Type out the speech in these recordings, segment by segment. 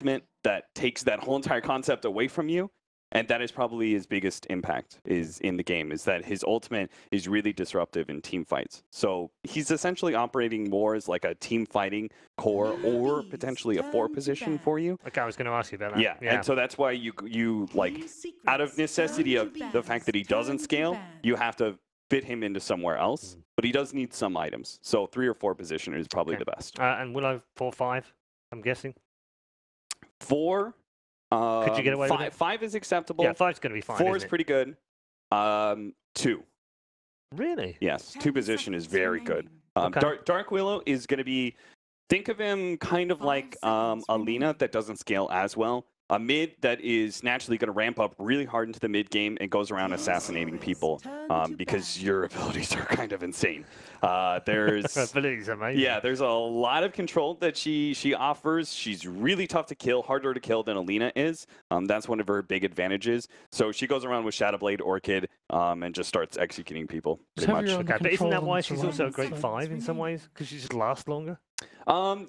that takes that whole entire concept away from you. And that is probably his biggest impact is in the game, is that his ultimate is really disruptive in team fights. So he's essentially operating more as like a team fighting core or potentially a 4 position for you. Okay, I was going to ask you about that. Yeah, and so that's why you like, out of necessity of the fact that he doesn't scale, you have to fit him into somewhere else. But he does need some items. So 3 or 4 position is probably the best. And Willow 4-5, I'm guessing? 4... Could you get away with it? 5 is acceptable. Yeah, 5's going to be fine. 4 is pretty good. 2. Really? Yes, 2 position is very good. Dark Willow is going to be, think of him kind of like Alina that doesn't scale as well. A mid that is naturally going to ramp up really hard into the mid game and goes around assassinating people because your abilities are kind of insane. There's abilities amazing. Yeah, there's a lot of control that she offers. She's really tough to kill, harder to kill than Alina is. That's one of her big advantages. So she goes around with Shadowblade Orchid and just starts executing people pretty much. Okay, but isn't that why she's also a great 5 in some ways? Because she just lasts longer?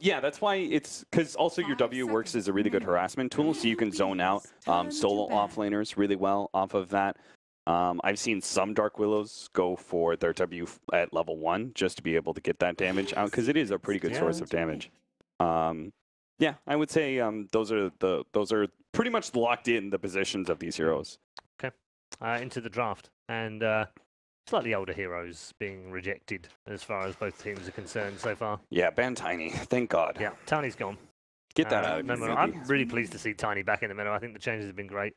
Yeah, that's why it's because also your W works as a really good harassment tool, so you can zone out solo offlaners really well off of that. I've seen some Dark Willows go for their W at level 1 just to be able to get that damage out because it is a pretty good source of damage. Yeah, I would say those are pretty much locked in the positions of these heroes. Okay, into the draft and. Slightly older heroes being rejected as far as both teams are concerned so far. Yeah, ban Tiny. Thank God. Yeah, Tiny's gone. Get that out of here. I'm really pleased to see Tiny back in the middle. I think the changes have been great.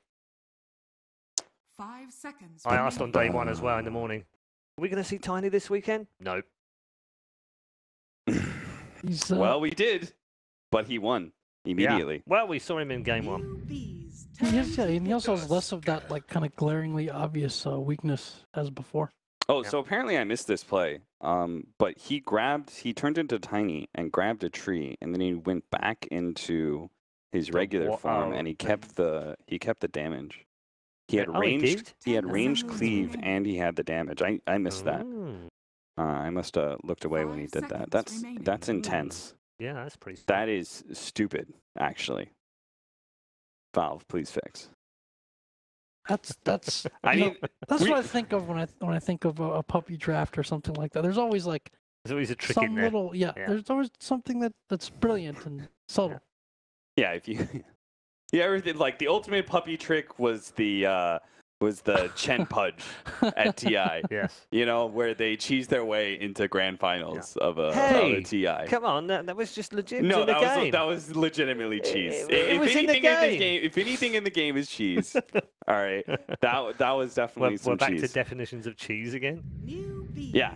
5 seconds. I asked on day 1 as well in the morning. Are we going to see Tiny this weekend? Nope. Well, we did, but he won immediately. Yeah. Well, we saw him in game 1. And he also has less of that like kind of glaringly obvious weakness as before. Oh, so apparently I missed this play. But he turned into Tiny and grabbed a tree, and then he went back into his regular form, and he kept the damage. He had ranged cleave, and he had the damage. I missed that. I must have looked away when he did that. That's intense. Yeah, that's pretty. That is stupid, actually. Valve, please fix. That's that's what I think of when I think of a puppy draft or something like that. There's always like a trick some in there. little There's always something that's brilliant and subtle. Yeah, if you everything like the ultimate puppy trick was the Chen Pudge at TI. Yes. You know, where they cheese their way into grand finals of a TI. Come on, that was just legit. No, in the game. that was legitimately cheese. It was in the game. If anything in the game is cheese, all right, that was definitely some cheese. We're back to definitions of cheese again. Yeah.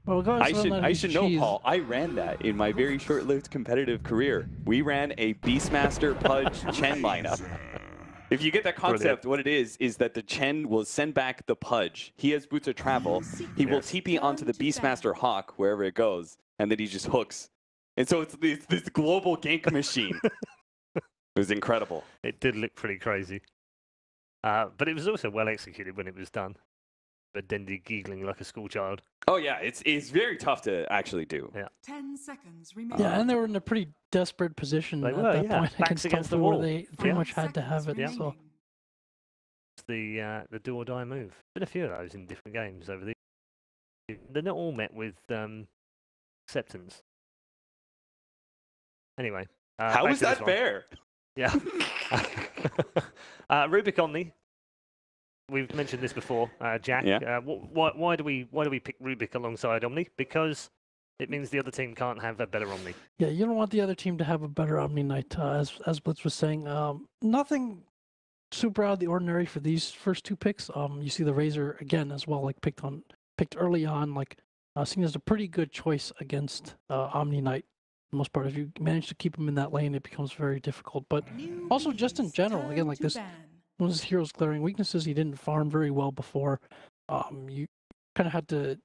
Well, I should know, Paul. I ran that in my very short-lived competitive career. We ran a Beastmaster Pudge Chen lineup. If you get that concept, what it is that the Chen will send back the Pudge. He has boots of travel. He will TP onto the Beastmaster Hawk wherever it goes, and then he just hooks. And so it's this global gank machine. It was incredible. It did look pretty crazy. But it was also well executed when it was done. But Dendi giggling like a schoolchild. Oh yeah, it's very tough to actually do. Yeah. 10 seconds remaining. Yeah, and they were in a pretty desperate position at that point Backs against the wall. Where they pretty much had to have it. So it's the do or die move. Been a few of those in different games over the. They're not all met with acceptance. Anyway. How is that fair? Yeah. Rubik Omni. We've mentioned this before, Jack. Yeah. Why do we pick Rubik alongside Omni? Because it means the other team can't have a better Omni. Yeah, you don't want the other team to have a better Omni Knight, as Blitz was saying. Nothing super out of the ordinary for these first 2 picks. You see the Razor again as well, like picked early on, like seen as a pretty good choice against Omni Knight. For the most part, if you manage to keep him in that lane, it becomes very difficult. But also just in general, again, like this. One of his hero's glaring weaknesses, he didn't farm very well before. You kind of had to,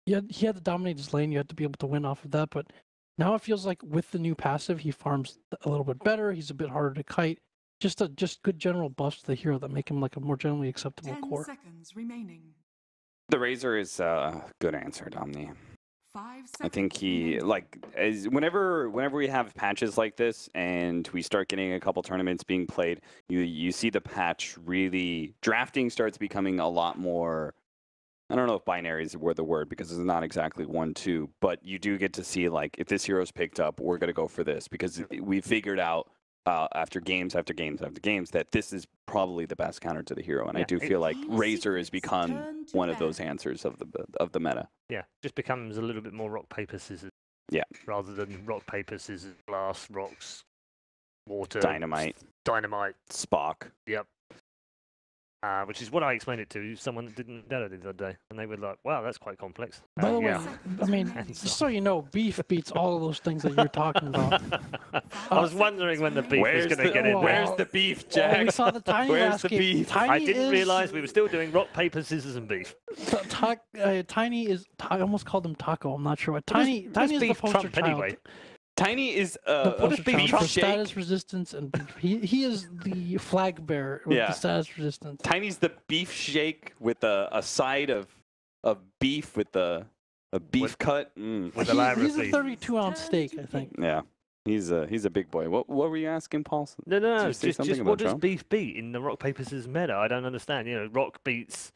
he had to dominate his lane. You had to be able to win off of that. But now it feels like with the new passive, he farms a little bit better. He's a bit harder to kite. Just good general buffs to the hero that make him like a more generally acceptable core. 10 seconds remaining. The Razor is a good answer, Omni. I think he whenever we have patches like this and we start getting a couple tournaments being played, you see the patch really drafting starts becoming a lot more. I don't know if binaries were the word because it's not exactly 1-2, but you do get to see like if this hero's picked up, we're gonna go for this because we figured out after games after games after games that this is probably the best counter to the hero, and I do feel like Razor has become one of those answers of the meta. Yeah, just becomes a little bit more rock paper scissors. Yeah. Rather than rock paper scissors, glass, rocks, water, Dynamite, Spock. Yep. Which is what I explained it to someone that didn't know it the other day, and they were like, "Wow, that's quite complex." By the way, I mean, just so you know, beef beats all of those things that you're talking about. I was wondering when the beef was going to get in. Where's the beef, Jack? We saw the Tiny Where's last the game. beef? I didn't realize we were still doing rock, paper, scissors, and beef. Tiny is. I almost called him Taco. I'm not sure what. Tiny is the beef poster Trump child. anyway. Tiny is What is beef for shake? status resistance and beef. He is the flag bearer with the status resistance. Tiny's the beef shake with a side of beef with a beef cut. With a He's a 32-ounce steak, I think. Yeah, he's a big boy. What were you asking, Paul? No. Did you say something Just about what does Trump? beef beat in the rock, paper, scissors meta? I don't understand. You know, rock beats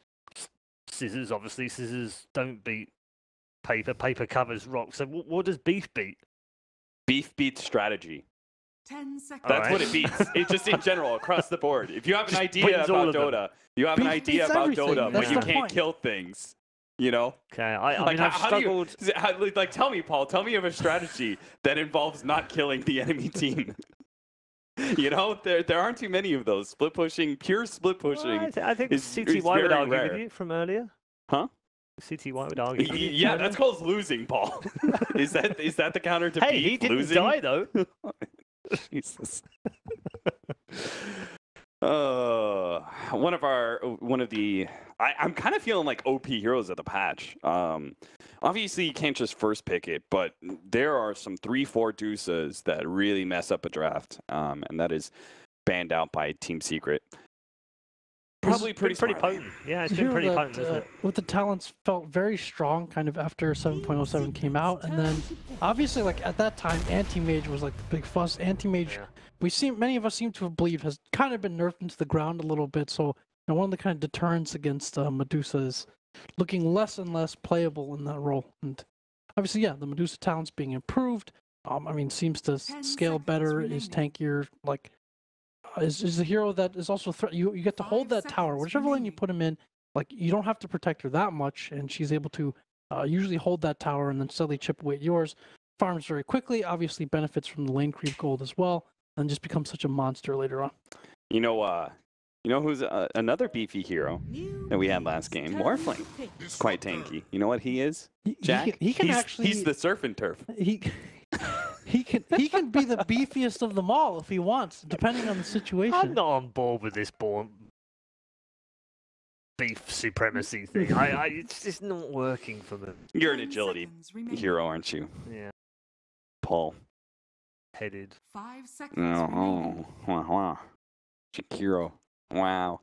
scissors. Obviously, scissors don't beat paper. Paper covers rock. So what does beef beat? Beef beats strategy. 10 seconds. That's what it beats. It's just in general across the board. If you have an idea about Dota, you have an Beef idea beats about everything. Dota, but That's you the can't point. kill things. You know? Okay, I Like, mean, I've how do you- struggled. like, tell me, Paul. Tell me of a strategy that involves not killing the enemy team. You know, there aren't too many of those. Pure split pushing. Well, I think is CTY would very argue rare. with you from earlier. Huh? CTY would argue. With you from Yeah, earlier. that's called losing, Paul. Is that the counter to Hey, beef? he didn't losing? die though. Jesus. One of the I'm kind of feeling like OP heroes of the patch. Obviously you can't just first pick it, but there are some 3-4 deuces that really mess up a draft, and that is banned out by Team Secret. Probably pretty pretty smart. potent. Yeah, it's You been hear pretty that, potent, isn't it? with the talents felt very strong kind of after 7.07 came out, and then obviously like at that time anti-mage was like the big fuss. Anti-mage, Yeah. many of us seem to have believed has kind of been nerfed into the ground a little bit, so one of the kind of deterrents against Medusa is looking less and less playable in that role. And obviously, yeah, the Medusa talent's being improved. I mean, seems to scale better, is tankier, like is a hero that is also you get to hold that tower, whichever lane you put him in. Like you don't have to protect her that much, and she's able to usually hold that tower and then steadily chip away at yours. Farms very quickly, obviously benefits from the lane creep gold as well, and just becomes such a monster later on. You know who's another beefy hero that we had last game? Morphling. It's quite tanky. You know what he is, Jack? He can actually. He's the surf and turf. He can be the beefiest of them all if he wants, depending on the situation. I'm not on board with this beef supremacy thing. It's just not working for me. You're an agility hero, aren't you, Yeah, Paul? headed. 5 seconds remaining. Wow. Shakiro. Wow.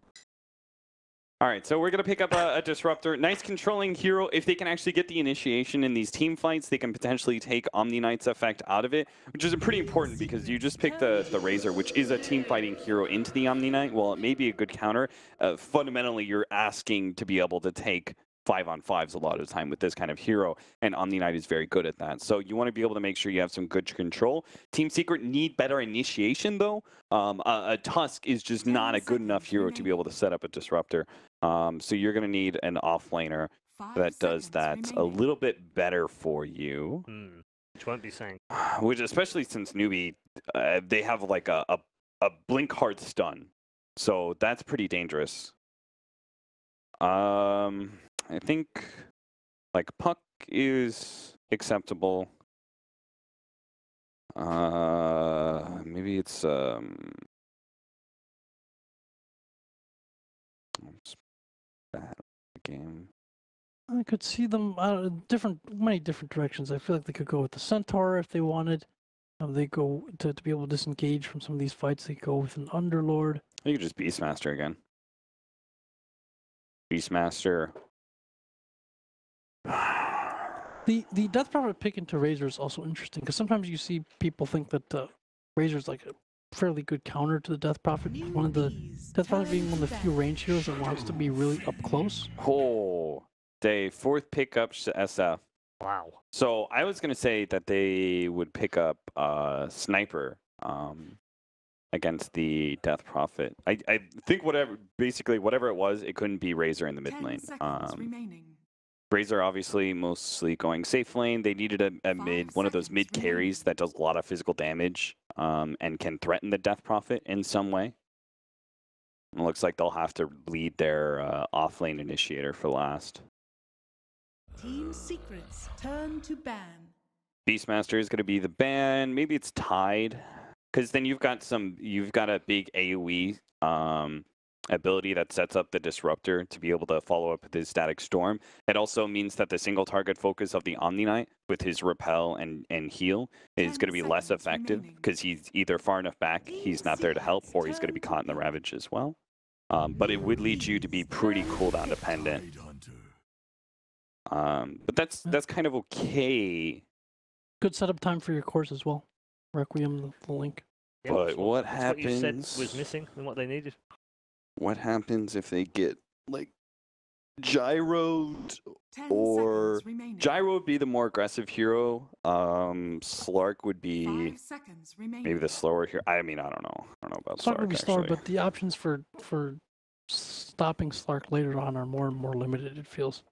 All right, so we're going to pick up a Disruptor. Nice controlling hero. If they can actually get the initiation in these team fights, they can potentially take Omni Knight's effect out of it, which is pretty important because you just picked the Razor, which is a team fighting hero, into the Omni Knight. While it may be a good counter, fundamentally you're asking to be able to take 5-on-5s a lot of the time with this kind of hero, and Omni Knight is very good at that. So you want to be able to make sure you have some good control. Team Secret need better initiation, though. A Tusk is just not a good enough hero to be able to set up a Disruptor. So you're going to need an offlaner that does that a little bit better for you. Which won't be saying. Which, especially since Newbee, they have like a blink hard stun. So that's pretty dangerous. I think like Puck is acceptable. Maybe it's bad game. I could see them many different directions. I feel like they could go with the Centaur if they wanted. They go to be able to disengage from some of these fights. They go with an Underlord. You could just Beastmaster again. Beastmaster. The Death Prophet pick into Razor is also interesting because sometimes you see people think that Razor's like a fairly good counter to the Death Prophet. One of the Death Prophet being one of the few range heroes that wants to be really up close. Oh, Dave, 4th pickup SF. Wow. So I was gonna say that they would pick up Sniper against the Death Prophet. I think whatever it was, it couldn't be Razor in the mid 10 lane. seconds remaining. Razor obviously mostly going safe lane. They needed a mid, one of those mid carries that does a lot of physical damage and can threaten the Death Prophet in some way. It looks like they'll have to lead their off-lane initiator for last. Team secrets turn to ban. Beastmaster is going to be the ban. Maybe it's tied, because then you've got a big AoE ability that sets up the Disruptor to be able to follow up with his Static Storm. It also means that the single target focus of the Omni Knight with his Repel and Heal is going to be less effective because he's either far enough back, he's not there to help, or he's going to be caught in the Ravage as well. But it would lead you to be pretty cooldown dependent. But that's kind of okay. Good setup time for your course as well. Requiem, the link. Yeah, But what what you said happens? was missing and what they needed. What happens if they get like gyroed? 10 Or seconds remaining. Gyro would be the more aggressive hero. Slark would be 5 seconds remaining. maybe the slower hero. I mean, I don't know. I don't know about It's not Slark. going to be slower, Actually. but the options for stopping Slark later on are more and more limited, it feels.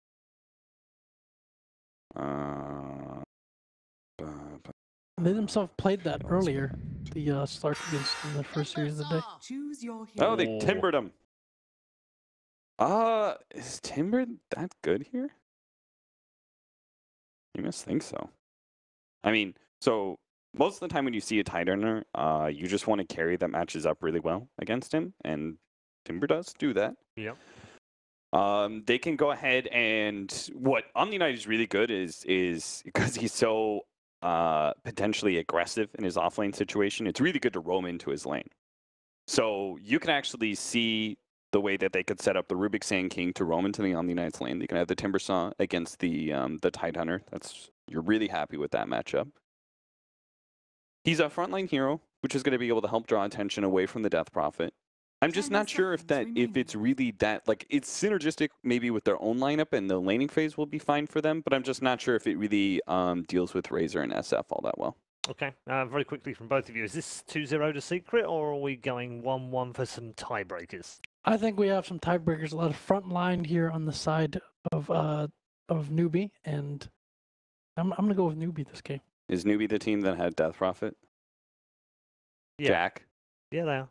They themselves played that earlier, the Slark against in the first series of the day. Choose your hero. Oh, they timbered him. Is Timber that good here? You must think so. I mean, so most of the time when you see a Tidehunter, you just want to carry that matches up really well against him, and Timber does do that. Yep. They can go ahead and what Omni Knight is really good is because he's so potentially aggressive in his offlane situation. It's really good to roam into his lane. So you can actually see the way that they could set up the Rubik Sand King to roam into the Omni Knight's lane. They can have the Timber Saw against the Tidehunter. You're really happy with that matchup. He's a frontline hero, which is going to be able to help draw attention away from the Death Prophet. I'm just 10 not sure if seconds it's really that, like, it's synergistic maybe with their own lineup and the laning phase will be fine for them, but I'm just not sure if it really deals with Razor and SF all that well. Okay, very quickly from both of you. Is this 2-0 to Secret, or are we going 1-1 for some tiebreakers? I think we have some tiebreakers, a lot of front line here on the side of Newbee, and I'm going to go with Newbee this game. Is Newbee the team that had Death Prophet? Yeah. Jack? Yeah, they are.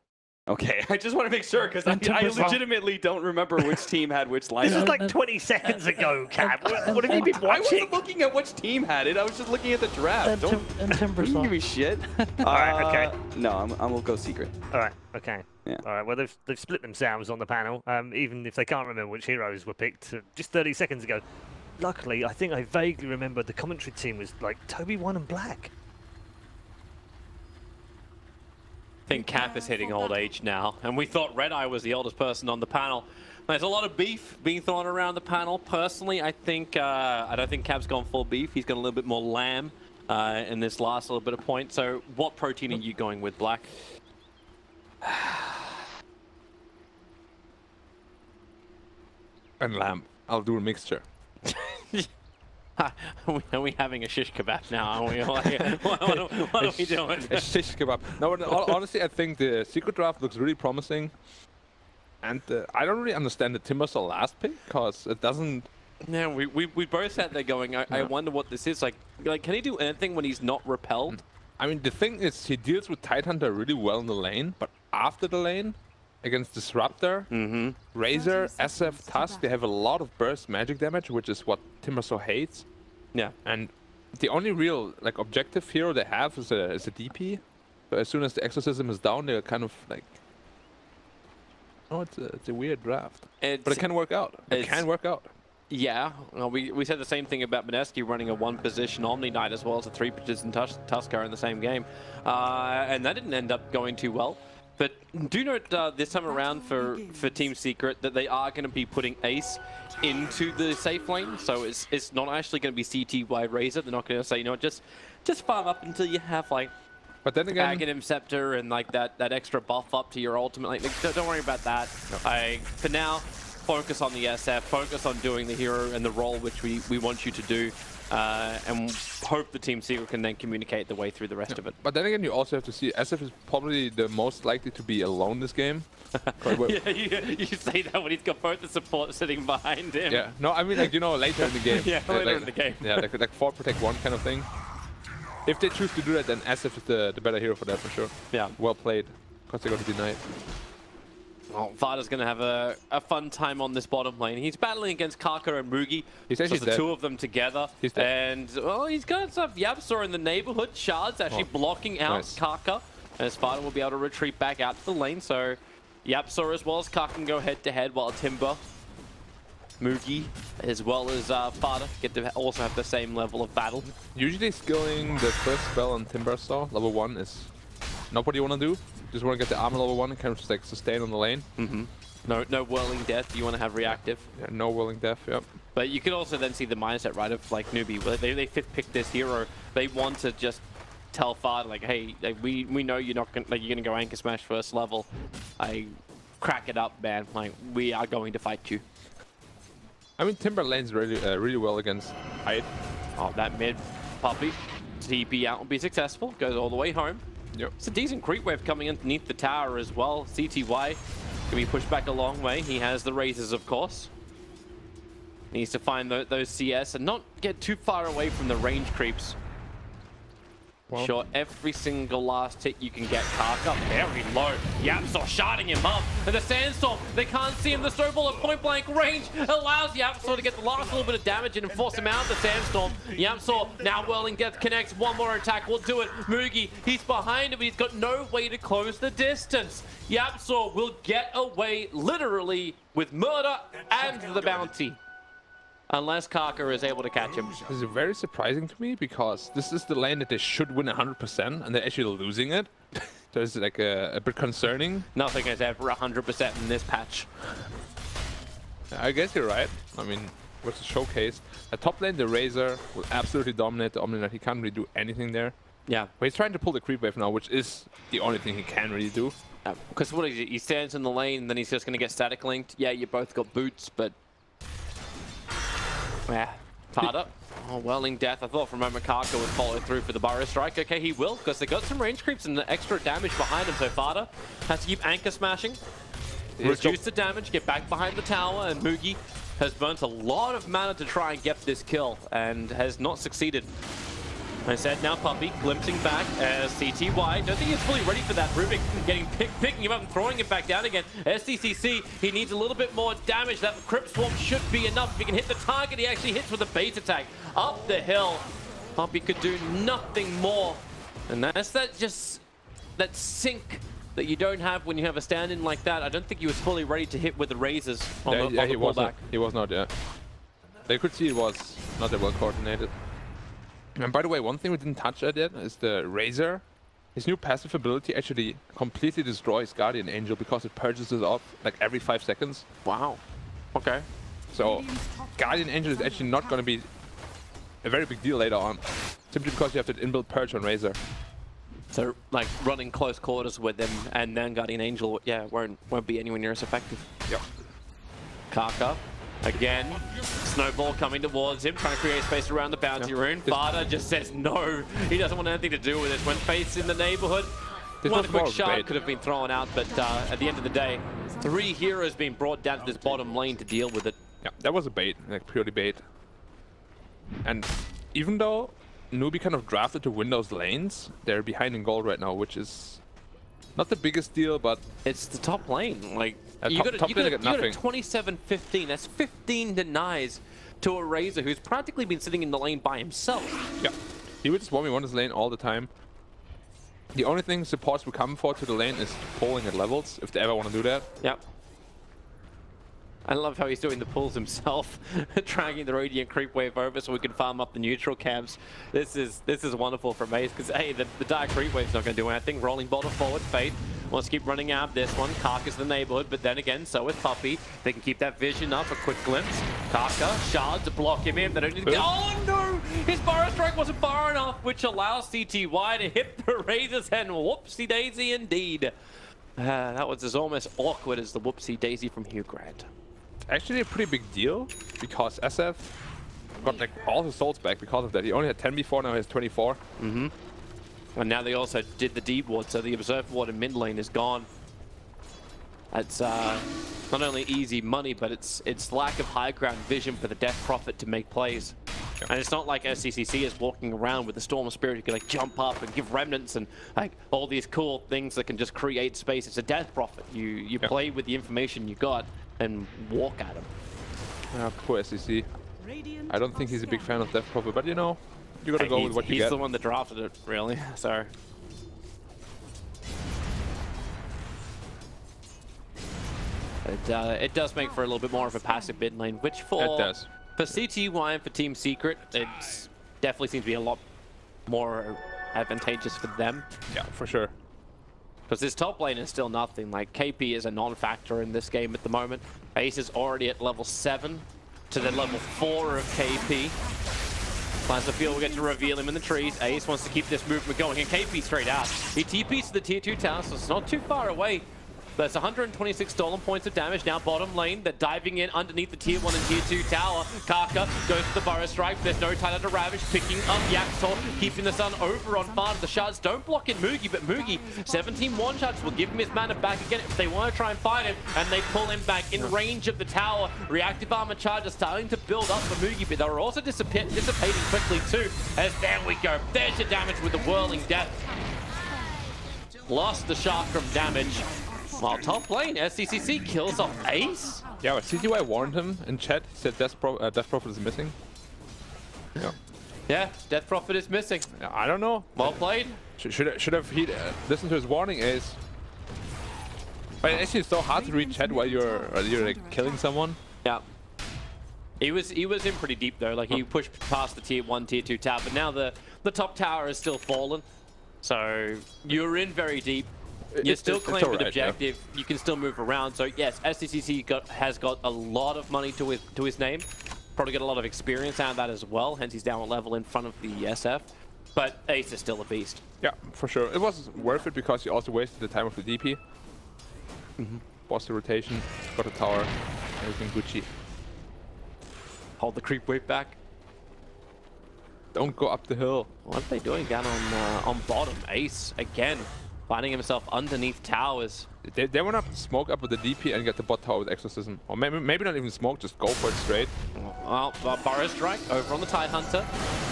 Okay, I just want to make sure because I 10%. legitimately don't remember which team had which This is lineup. like 20 seconds ago, Cab. What have you been I watching? wasn't looking at which team had it. I was just looking at the draft. And Timber Don't Saw. give me shit. Alright, okay. No, I'm gonna go Secret. All right, okay. Yeah. All right, well, they've split themselves on the panel, even if they can't remember which heroes were picked just 30 seconds ago. Luckily, I think I vaguely remember the commentary team was like Toby 1 and Black. I think Cap is hitting old age now, and we thought Red Eye was the oldest person on the panel. There's a lot of beef being thrown around the panel. Personally, I think I don't think Cap's gone full beef. He's got a little bit more lamb in this last little bit of point. So, what protein are you going with, Black? And lamb. I'll do a mixture. Are we having a shish kebab now? Are we? What are we doing? A shish kebab. No, but honestly, I think the secret draft looks really promising. And I don't really understand the Timber Saw last pick, because it doesn't... Yeah, we both sat there going, I wonder what this is. Like, can he do anything when he's not repelled? I mean, the thing is, he deals with Tidehunter really well in the lane, but after the lane, against Disruptor, Razor, 30 seconds SF, to Tusk, back. they have a lot of burst magic damage, which is what Timber Saw hates. Yeah. And the only real objective hero they have is a DP. So as soon as the exorcism is down, they're kind of like... Oh, it's a weird draft. But it can work out. It can work out. Yeah, we said the same thing about Mineski running a one-position Omni Knight as well as a three-position Tusker in the same game. And that didn't end up going too well. But do note this time around for Team Secret that they are going to be putting Ace into the safe lane. So it's not actually going to be CTY Razor. They're not going to say, you know, just farm up until you have like but then again, Aghanim Scepter and like that extra buff up to your ultimate. Like, don't worry about that. No. For now, focus on the SF, focus on doing the hero and the role which we want you to do. And hope the Team Secret can then communicate the way through the rest of it. But then again, you also have to see SF is probably the most likely to be alone this game. Yeah, you say that when he's got both the support sitting behind him. Yeah, no, I mean, like, you know, later in the game. Yeah, later in the game. Yeah, like 4 protect 1 kind of thing. If they choose to do that, then SF is the better hero for that for sure. Yeah, well played, because they're going to deny it. Well, Vada's going to have a fun time on this bottom lane. He's battling against Kaka and Mugi. He's actually the two of them together. He's dead. And, well, he's got some Yapsaw in the neighborhood. Shards actually blocking out Kaka. As Vada will be able to retreat back out to the lane. So, Yapsaw as well as Kaka can go head-to-head, while Timber, Mugi, as well as Vada get to also have the same level of battle. Usually skilling the first spell on Timber Saw, level 1, is not what you want to do. Just want to get the armor level 1 and kind of just like sustain on the lane. No whirling death. You want to have reactive. Yeah, no whirling death. Yep. But you could also then see the mindset, right, of like Newbee. They fifth pick this hero. They want to just tell Fard like, hey, like, we know you're not gonna you're gonna go anchor smash first level. Crack it up, man. Like, we are going to fight you. I mean, Timber lanes really well against Hyde. Oh, that mid puppy TP out will be successful. Goes all the way home. Yep. It's a decent creep wave coming underneath the tower as well. CTY can be pushed back a long way. He has the razors, of course. Needs to find those CS and not get too far away from the range creeps. Well, sure, every single last hit you can get. Kaka very low. Yapsaw sharding him up. And the Sandstorm, they can't see him. The snowball at point blank range allows Yapsaw to get the last little bit of damage in and force him out of the Sandstorm. Yapsaw now whirling death connects. One more attack will do it. Mugi, he's behind him, but he's got no way to close the distance. Yapsaw will get away literally with murder and the bounty. Unless Kaka is able to catch him. This is very surprising to me because this is the lane that they should win 100% and they're actually losing it. So it's like a bit concerning. Nothing is ever 100% in this patch. I guess you're right. I mean, what's the showcase? At top lane, the Razor will absolutely dominate the Omni Knight. He can't really do anything there. Yeah. But he's trying to pull the creep wave now, which is the only thing he can really do. Because what is it? He stands in the lane and then he's just going to get static linked. Yeah, you both got boots, but... Yeah, Fada. Oh, Whirling Death. I thought for a moment Kaka would follow through for the Burrow Strike. Okay, he will, because they got some range creeps and the extra damage behind him. So Fada has to keep anchor smashing, reduce the damage, get back behind the tower, and Mugi has burnt a lot of mana to try and get this kill, and has not succeeded. I said now Puppy glimpsing back as CTY. Don't think he's fully ready for that. Rubik picking him up and throwing him back down again. SDCC, he needs a little bit more damage. That Crypt Swarm should be enough. If he can hit the target, he actually hits with a bait attack. Up the hill. Puppy could do nothing more. And that's that sink that you don't have when you have a stand-in like that. I don't think he was fully ready to hit with the razors on the he pullback. He was not, yeah. They could see it was not that well coordinated. And by the way, one thing we didn't touch at yet is the Razor. His new passive ability actually completely destroys Guardian Angel because it purges it off like every 5 seconds. Wow. Okay. So Guardian Angel is actually not going to be a very big deal later on, simply because you have that inbuilt purge on Razor. So like running close quarters with him and then Guardian Angel, yeah, won't be anywhere near as effective. Yeah. Kaka. Again, Snowball coming towards him, trying to create space around the bounty rune. Vada just says no. He doesn't want anything to do with it. When Faith's in the neighborhood, one quick shot could have been thrown out, but at the end of the day, 3 heroes being brought down to this bottom lane to deal with it. Yeah, that was a bait, like purely bait. And even though Newbee kind of drafted to win those lanes, they're behind in gold right now, which is not the biggest deal, but... It's the top lane, like... You got a 27-15. That's 15 denies to a Razor who's practically been sitting in the lane by himself. Yeah, he would just 1v1 his lane all the time. The only thing supports will come for to the lane is pulling at levels, if they ever want to do that. Yep. I love how he's doing the pulls himself, dragging the Radiant Creep Wave over so we can farm up the neutral camps. This is wonderful for Maze because hey, the Dark Creep Wave's not going to do anything. Rolling bottom forward, Fate wants to keep running out this one. Karka's the neighborhood, but then again, so is Puppey. They can keep that vision up, a quick glimpse. Karka, Shard to block him in. They don't need to go. Oh no! His Burrow Strike wasn't far enough, which allows CTY to hit the Razor's Hen. Whoopsie daisy indeed. That was as almost awkward as the whoopsie daisy from Hugh Grant. Actually a pretty big deal, because SF got like all his souls back because of that. He only had 10 before, now he has 24. Mm-hmm. And now they also did the deep ward, so the observer ward in mid lane is gone. That's not only easy money, but it's lack of high ground vision for the Death Prophet to make plays. Yep. And it's not like SCCC is walking around with the Storm Spirit who can like jump up and give remnants and like all these cool things that can just create space. It's a Death Prophet. You yep. play with the information you got and walk at him. Poor SCC. I don't think he's a big fan of Death Prophet, but you know, you gotta go with what you get. He's the one that drafted it, really. So. It does make for a little bit more of a passive mid lane, which for CTY and for Team Secret, it definitely seems to be a lot more advantageous for them. Yeah, for sure. Because this top lane is still nothing. Like, KP is a non-factor in this game at the moment. Ace is already at level 7 to the level 4 of KP. Plans to feel we'll get to reveal him in the trees. Ace wants to keep this movement going, and KP straight out. He TPs to the tier 2 tower, so it's not too far away. That's 126 stolen points of damage. Now bottom lane, they're diving in underneath the tier 1 and tier 2 tower. Karka goes for the Burrow Strike. There's no Tyler to Ravage, picking up Yaxor, keeping the sun over on Fada. The shards don't block in Moogie, but Moogie, 17 one-shots will give him his mana back again if they want to try and fight him, and they pull him back in range of the tower. Reactive armor charge is starting to build up for Moogie, but they're also dissipating quickly too, as there we go. There's your damage with the Whirling Death. Lost the Chakram damage. While top lane, SCCC kills off Ace. Yeah, but CTY warned him in chat. He said Death Prophet is missing. Yeah. Yeah, Death Prophet is missing. I don't know. Well played. Should have he listened to his warning, Ace. But actually, it's so hard to read chat while you're like killing someone. Yeah. He was in pretty deep though. Like he pushed past the tier 1, tier 2 tower, but now the top tower is still fallen. So you're in very deep. You still claim an objective. Yeah. You can still move around. So yes, SCCC has got a lot of money to his name. Probably got a lot of experience out of that as well. Hence he's down a level in front of the SF. But Ace is still a beast. Yeah, for sure. It was worth it because you also wasted the time of the DP. Boss the rotation, got a tower, everything Gucci. Hold the creep wave back. Don't go up the hill. What are they doing down on bottom? Ace again. Finding himself underneath towers. They want to smoke up with the DP and get the bot tower with Exorcism. Or maybe not even smoke, just go for it straight. Well, Burrow Strike over on the Tidehunter.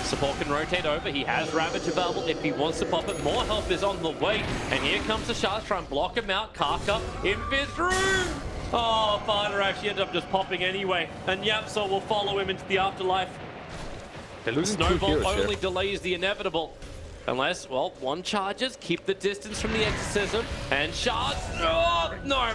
Support can rotate over. He has Ravage available if he wants to pop it. More help is on the way. And here comes the Shards trying to block him out. Karka in this room. Oh, Fada actually ended up just popping anyway. And Yapso will follow him into the afterlife. Snowball only delays the inevitable. Unless, well, one charges, keep the distance from the Exorcism, and Shards, oh, no!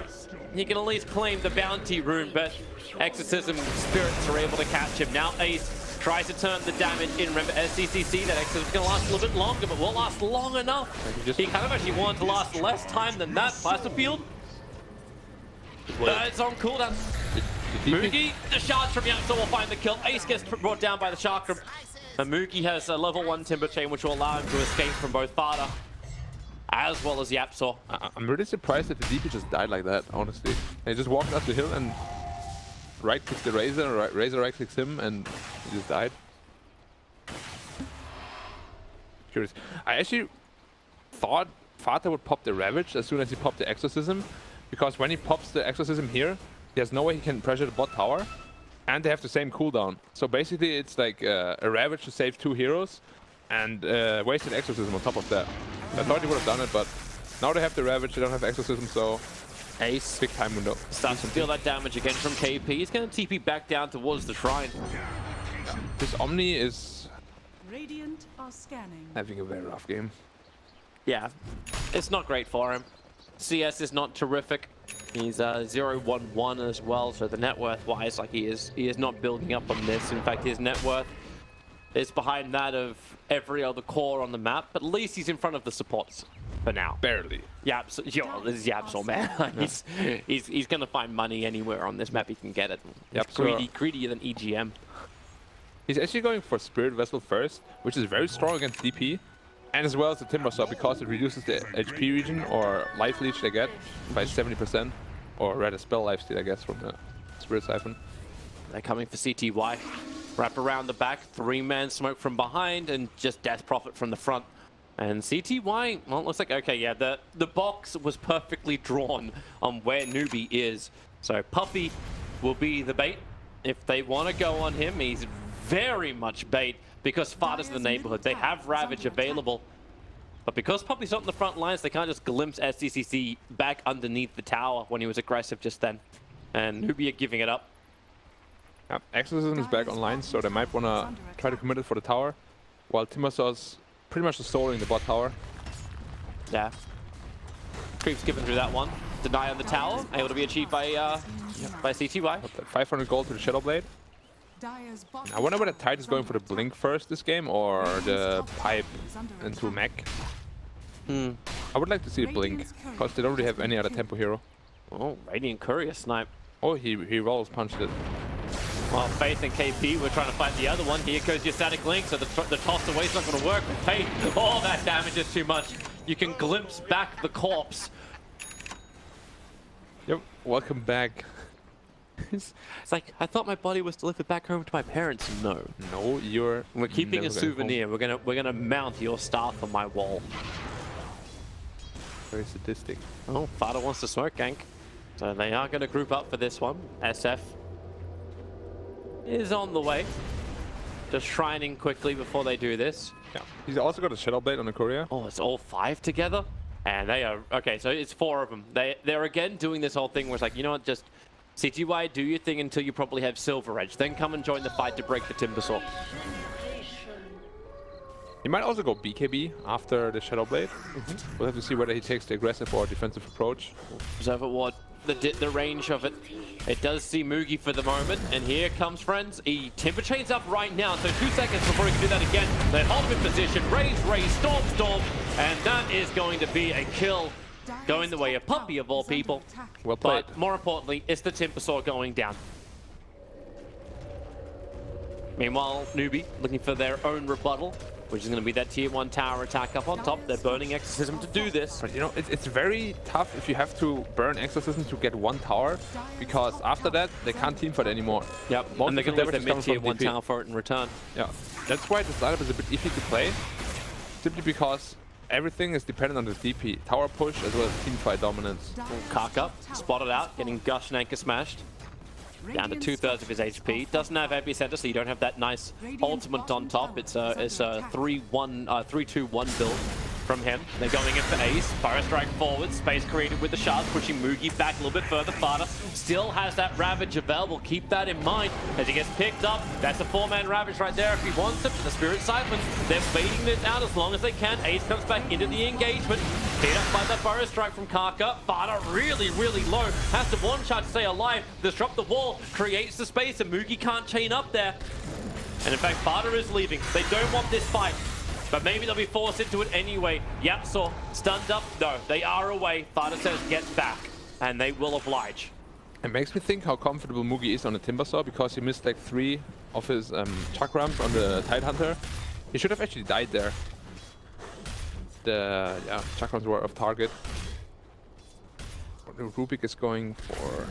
He can at least claim the bounty rune, but Exorcism spirits are able to catch him. Now Ace tries to turn the damage in. Remember, SCCC, that Exorcism is going to last a little bit longer, but will last long enough. He kind of actually wanted to last less time than that. Plasterfield, it's on cooldown. Moogie, the Shards from Yapso will find the kill. Ace gets brought down by the Chakram. And Moogie has a level 1 Timber Chain, which will allow him to escape from both Fada as well as Yapso. I'm really surprised that the DP just died like that, honestly. He just walked up the hill and right-clicks the Razor, and Razor right-clicks him, and he just died. Curious. I actually thought Fada would pop the Ravage as soon as he popped the Exorcism, because when he pops the Exorcism here, he has no way he can pressure the bot tower. And they have the same cooldown. So basically it's like a Ravage to save 2 heroes and wasted Exorcism on top of that. I thought he would have done it, but now they have the Ravage, they don't have Exorcism, so Ace, big time window. Starts to feel that damage again from KP. He's going to TP back down towards the shrine. Yeah. This Omni is Radiant are scanning. Having a very rough game. Yeah, it's not great for him. CS is not terrific. He's 0-1-1 as well, so the net worth wise, like he is not building up on this. In fact, his net worth is behind that of every other core on the map, but at least he's in front of the supports. for now. Barely. This is Yapsol, man. he's gonna find money anywhere on this map he can get it. Greedier than EGM. He's actually going for Spirit Vessel first, which is very strong against DP, and as well as the Timber Saw because it reduces the HP region or life leech they get by 70%, or rather spell lifesteal, I guess, from the Spirit Siphon. They're coming for CTY. Wrap around the back, 3-man smoke from behind, and just Death Prophet from the front. And CTY, well, it looks like, okay, yeah, the box was perfectly drawn on where Newbee is. So Puppy will be the bait. If they want to go on him, he's very much bait because Fada's in the neighborhood. They have Ravage available. But because Puppy's not in the front lines, they can't just glimpse SDCC back underneath the tower when he was aggressive just then. And Newbee are giving it up. Yep, Exorcism is back online, so they might want to try to commit it for the tower, while Timbersaw's pretty much soloing the bot tower. Yeah. Creep's given through that one. Deny on the tower, able to be achieved by CTY. 500 gold to the Shadow Blade. I wonder whether Tide is going for the Blink first this game, or the Pipe into Mech. I would like to see a Blink, because they don't really have any other tempo hero. Oh, Radiant Courier snipe. Oh, he rolls punched it. Well, Faith and KP were trying to fight the other one. Here goes your static link, so the toss away is not going to work. Faith, oh, that damage is too much. You can glimpse back the corpse. Yep, welcome back. It's like, I thought my body was delivered back home to my parents. No. No, we're keeping a souvenir. We're gonna mount your staff on my wall. Very sadistic. Oh, Fada wants to smoke gank. So they are going to group up for this one. SF is on the way. Just shrining quickly before they do this. Yeah. He's also got a Shadow Blade on the courier. Oh, it's all 5 together? And they are... Okay, so it's 4 of them. They're again doing this whole thing where it's like, you know what, just... CTY, do your thing until you probably have Silver Edge. Then come and join the fight to break the Timber Saw. He might also go BKB after the Shadow Blade. We'll have to see whether he takes the aggressive or defensive approach. Observe what the range of it. It does see Mugi for the moment, and here comes, friends. He Timber Chains up right now, so 2 seconds before he can do that again. They hold him in position, raise, storm, and that is going to be a kill. Going the way of Puppy of all people. Well played. But more importantly, it's the Timber Saw going down. Meanwhile, Newbee looking for their own rebuttal, which is going to be that tier 1 tower attack up on top. They're burning Exorcism to do this. But you know, it's very tough if you have to burn Exorcism to get 1 tower, because after that, they can't teamfight anymore. Yep, and they're going to lose their mid-tier 1 tower for it in return. Yeah, that's why this lineup is a bit iffy to play, simply because everything is dependent on the DP. Tower push as well as teamfight dominance. Karka spotted out, getting Gush and Anchor smashed. Down to 2/3 of his HP. Doesn't have epicenter, so you don't have that nice ultimate on top. It's a 3-2-1 build from him. They're going in for Ace. Fire Strike forward. Space created with the shards, pushing Mugi back a little bit further. Fada still has that Ravage available. Keep that in mind as he gets picked up. That's a 4-man Ravage right there if he wants it. The Spirit Siphon, they're baiting this out as long as they can. Ace comes back into the engagement. Beat up by the Fire Strike from Karka. Fada really, really low. Has to one-shot to stay alive. Disrupt the wall. Creates the space and Mugi can't chain up there. And in fact, Fada is leaving. They don't want this fight. But maybe they'll be forced into it anyway. Yapsaw stunned up. No, they are away. Fada says get back. And they will oblige. It makes me think how comfortable Mugi is on the Timber Saw, because he missed like 3 of his chakrams on the Tidehunter. He should have actually died there. The chakrams were off target. Rubik is going for...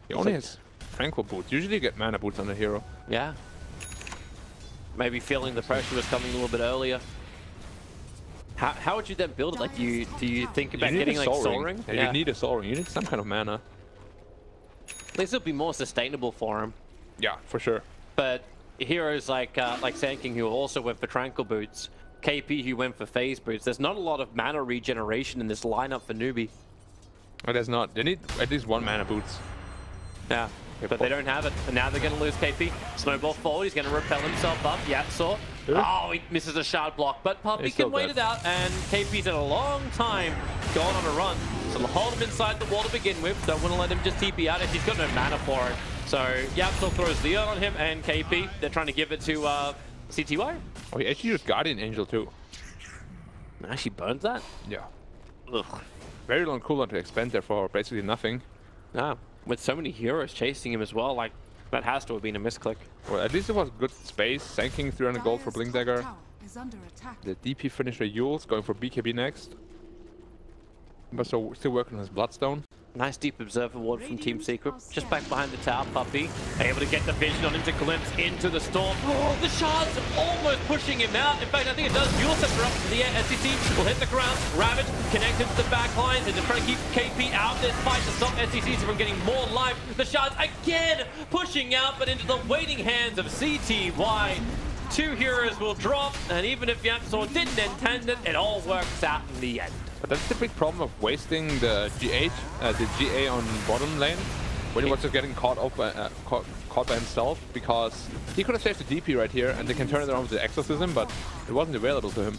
He only has Tranquil Boots. Usually you get mana boots on the hero. Yeah. Maybe feeling the pressure was coming a little bit earlier. How would you then build it? Like, do you think about getting like Soul Ring? Yeah, you need a Soul Ring. You need some kind of mana. At least it'll be more sustainable for him. Yeah, for sure. But heroes like Sand King, who also went for Tranquil Boots, KP who went for Phase Boots, there's not a lot of mana regeneration in this lineup for Newbee. Oh, there's not. They need at least 1 mana boots. Yeah. But they don't have it, and now they're going to lose KP. Snowball forward, he's going to repel himself up. Yapsaw. Oh, he misses a shard block, but Puppy can wait it out, and KP's had a long time going on a run. So they'll hold him inside the wall to begin with. Don't want to let him just TP out if he's got no mana for it. So Yapsaw throws the on him, and KP, they're trying to give it to CTY. Oh, he actually used Guardian Angel too. Actually burned that? Yeah. Ugh. Very long cooldown to expend there for basically nothing. Yeah, with so many heroes chasing him as well, like, that has to have been a misclick. Well, at least it was good space. Sanking 300 gold for Blink Dagger. Is under attack. The DP finisher Yules going for BKB next. But so still working on his Bloodstone. Nice deep observer ward from Team Secret. Just back behind the tower, Puppy. Able to get the vision on him to glimpse into the storm. Oh, the shards almost pushing him out. In fact, I think it does. Yule sets her up to the air. SCC will hit the ground. Ravage connected to the back line. They're just trying to keep KP out of this fight to stop SCC from getting more life. The shards again pushing out, but into the waiting hands of CTY. 2 heroes will drop, and even if YapzOr didn't intend it, it all works out in the end. But that's the big problem of wasting the GA on bottom lane when he was just getting caught by himself, because he could have saved the DP right here and they can turn it around with the Exorcism, but it wasn't available to him.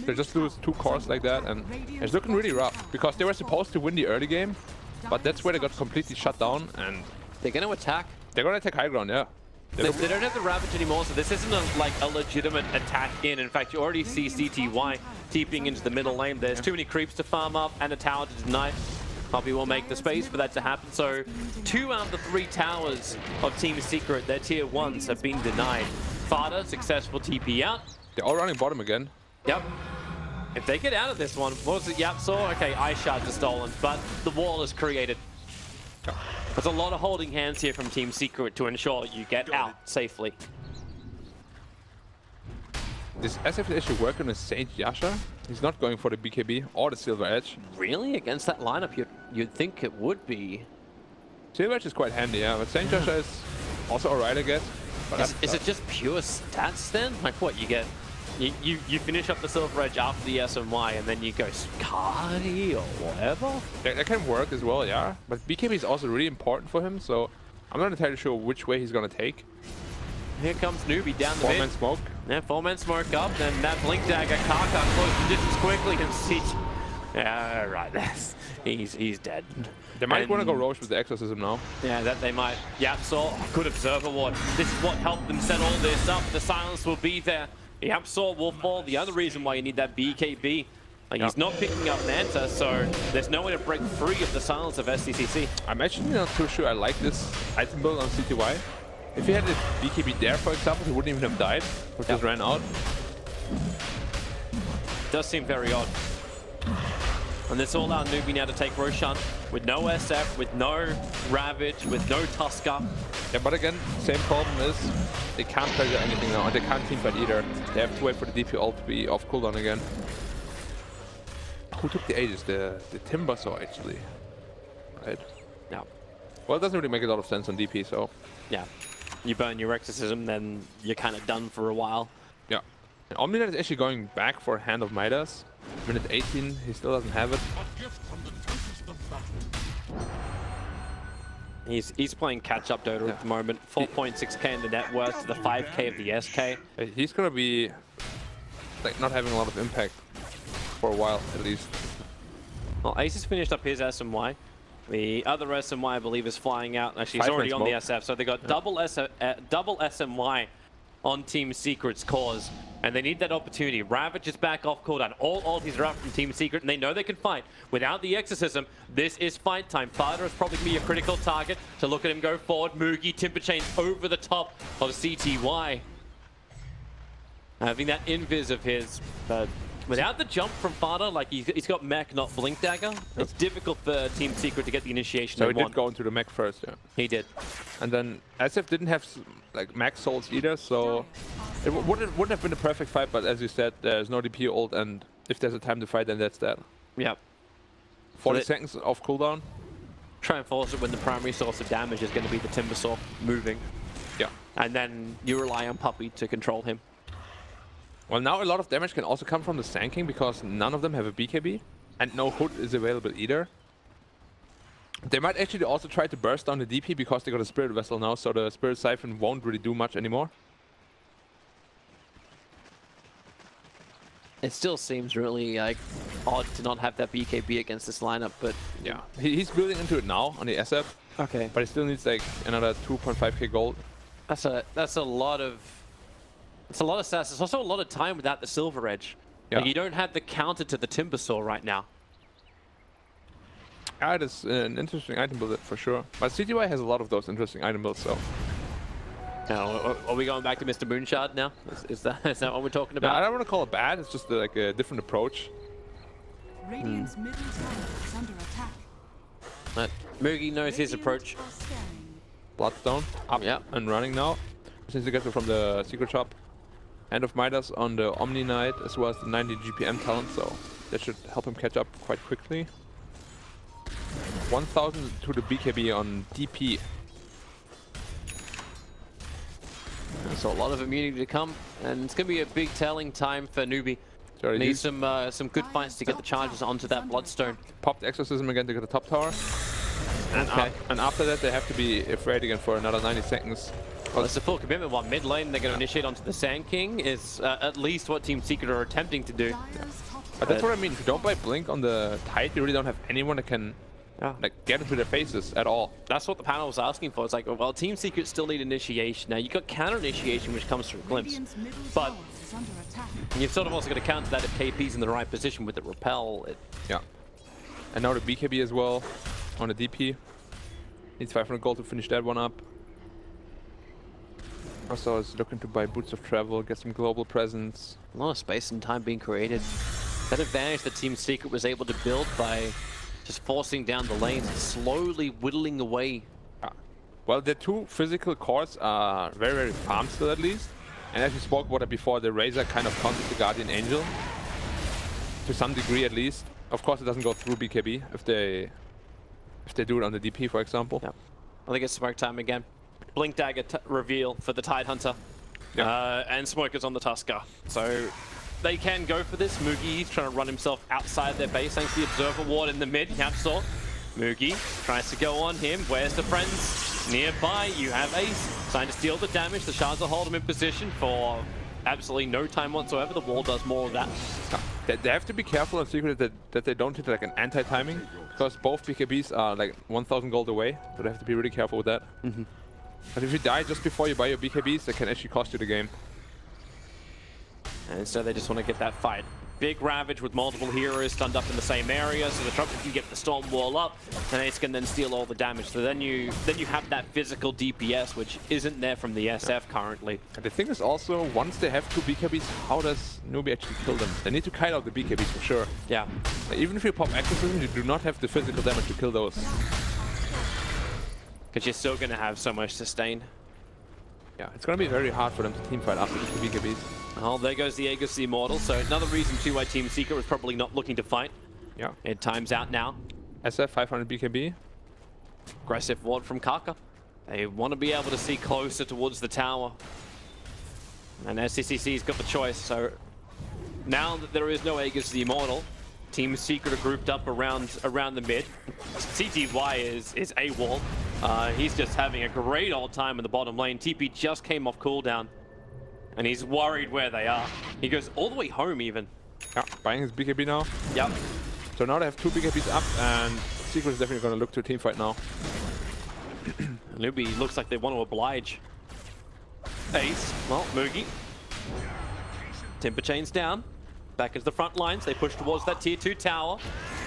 They just lose 2 cores like that, and it's looking really rough because they were supposed to win the early game, but that's where they got completely shut down, and they're going to attack. They're going to attack high ground, yeah. They don't have the Ravage anymore, so this isn't a legitimate attack in. In fact, you already see CTY TPing into the middle lane. There's too many creeps to farm up and a tower to deny. Puppy will make the space for that to happen. So 2 out of the 3 towers of Team Secret, their tier 1s, have been denied. Fada, successful TP out. They're all running bottom again. Yep. If they get out of this one, what was it, YapzOr? Okay, Ice Shards are stolen, but the wall is created. There's a lot of holding hands here from Team Secret to ensure you get out safely. This SF is actually working with Sage Yasha. He's not going for the BKB or the Silver Edge. Really? Against that lineup, you'd think it would be. Silver Edge is quite handy, yeah, but Sage Yasha is also alright, I guess. Is it just pure stats then? Like what, you get... You finish up the Silver Edge after the SMY and then you go Skadi or whatever? That can work as well, yeah. But BKB is also really important for him, so I'm not entirely sure which way he's going to take. Here comes Newbee down the mid. 4-man smoke. Yeah, 4-man smoke up, then that Blink Dagger, Kaka close the distance quickly and see. Yeah, right, he's dead. They might want to go Roche with the Exorcism now. Yeah, that they might. YapzOr, good observer ward. This is what helped them set all this up. The silence will be there. YapzOr will fall. The other reason why you need that BKB, like he's not picking up Manta, so there's no way to break free of the silence of SCCC. I'm actually not too sure I like this item build on CTY. If he had the BKB there, for example, he wouldn't even have died, or just ran out. Does seem very odd. And this all out Newbee now to take Roshan with no SF, with no Ravage, with no Tusker. Yeah, but again, same problem is they can't pressure anything now, and they can't teamfight either. They have to wait for the DP ult to be off cooldown again. Who took the Aegis? The Timbersaw, actually. Right? Yeah. Well, it doesn't really make a lot of sense on DP, so... Yeah. You burn your Exorcism, then you're kind of done for a while. Yeah. And Omninet is actually going back for Hand of Midas. Minute 18, he still doesn't have it. He's playing catch-up Dota at the moment. 4.6k in the net worth to the 5k of the SK. He's gonna be like not having a lot of impact for a while, at least. Well, Ace has finished up his SMY. The other SMY, I believe, is flying out. Actually, he's already on the SF, so they got double SMY on Team Secret's cause. And they need that opportunity. Ravage is back off cooldown. All ultis are up from Team Secret, and they know they can fight. Without the Exorcism, this is fight time. Fada is probably going to be a critical target to look at him go forward. Moogie, Timber Chain over the top of CTY. Having that invis of his, but without the jump from Fada, like he's got mech, not Blink Dagger, it's difficult for Team Secret to get the initiation So they he did go into the mech first, yeah. He did. And then SF didn't have like max souls either, so it wouldn't have been a perfect fight, but as you said, there's no DP ult, and if there's a time to fight, then that's that. Yep. 40 seconds off cooldown. Try and force it when the primary source of damage is going to be the Timbersaw moving. Yeah. And then you rely on Puppy to control him. Well, now a lot of damage can also come from the Sanking because none of them have a BKB, and no Hood is available either. They might actually also try to burst down the DP because they got a Spirit Vessel now, so the Spirit Siphon won't really do much anymore. It still seems really like odd to not have that BKB against this lineup, but yeah, he's building into it now on the SF. Okay, but he still needs like another 2.5k gold. That's a lot of stats. It's also a lot of time without the Silver Edge. Yeah. Like, you don't have the counter to the Timber Saw right now. Yeah, it is an interesting item build for sure. But CTY has a lot of those interesting item builds, so. Now, are we going back to Mr. Moonshard now? Is that what we're talking about? No, I don't want to call it bad. It's just like a different approach. Radiant's middle tower is under attack. But Moogie knows his approach. Are scanning. Bloodstone up and running now. Since you get it from the secret shop. End of Midas on the Omni Knight as well as the 90 GPM talent, so that should help him catch up quite quickly. 1000 to the BKB on DP. So a lot of immunity to come, and it's going to be a big telling time for Newbee. Needs some good fights to get the charges onto that Bloodstone. Popped Exorcism again to get the top tower. And after that they have to be afraid again for another 90 seconds. Well, it's a full commitment. While mid lane they're going to initiate onto the Sand King is at least what Team Secret are attempting to do. Yeah. But that's what I mean. If you don't buy Blink on the Tide, you really don't have anyone that can like get into their faces at all. That's what the panel was asking for. It's like, well, Team Secret still need initiation. Now you got counter initiation, which comes through Glimpse, but you've sort of also got to counter that if KP's in the right position with the repel. Yeah. And now the BKB as well on the DP. Needs 500 gold to finish that one up. Also is looking to buy Boots of Travel, get some global presence. A lot of space and time being created. That advantage that Team Secret was able to build by just forcing down the lanes, slowly whittling away. Well, the two physical cores are very, very farm still at least. And as we spoke about it before, the Razor kind of counters the Guardian Angel. To some degree at least. Of course it doesn't go through BKB if they do it on the DP, for example. Yep. I think it's smoke time again. Blink Dagger reveal for the Tide Hunter. Yep. And Smoke is on the Tusker. So they can go for this. Moogie's trying to run himself outside their base thanks to the Observer Ward in the mid. Capsule. Moogie tries to go on him. Where's the friends? Nearby, you have Ace. Trying to steal the damage. The Shards will hold him in position for absolutely no time whatsoever. The wall does more of that. They have to be careful on Secret that they don't hit like an anti-timing, because both BKBs are like 1000 gold away, so they have to be really careful with that. But if you die just before you buy your BKBs, that can actually cost you the game. And so they just want to get that fight. Big Ravage with multiple heroes stunned up in the same area, so the Trumpet can get the Storm Wall up, and Ace can then steal all the damage. So then you have that physical DPS, which isn't there from the SF currently. And the thing is also, once they have two BKBs, how does Newbee actually kill them? They need to kite out the BKBs for sure. Yeah. Even if you pop Exorcism, you do not have the physical damage to kill those. Because you're still going to have so much sustain. Yeah, it's going to be very hard for them to teamfight after just the BKBs. Oh, there goes the Aegis the Immortal. So another reason too why Team Secret was probably not looking to fight. Yeah. It times out now. SF 500 BKB. Aggressive ward from Kaka. They want to be able to see closer towards the tower. And SCCC's got the choice. So now that there is no Aegis the Immortal, Team Secret are grouped up around the mid. CTY is AWOL. He's just having a great old time in the bottom lane. TP just came off cooldown, and he's worried where they are. He goes all the way home even. Yeah, buying his BKB now. Yep. So now they have two BKBs up, and Secret is definitely going to look to a team fight now. Newbee looks like they want to oblige. Ace, well, Moogie. Timber chains down. Back into the front lines. They push towards that tier 2 tower.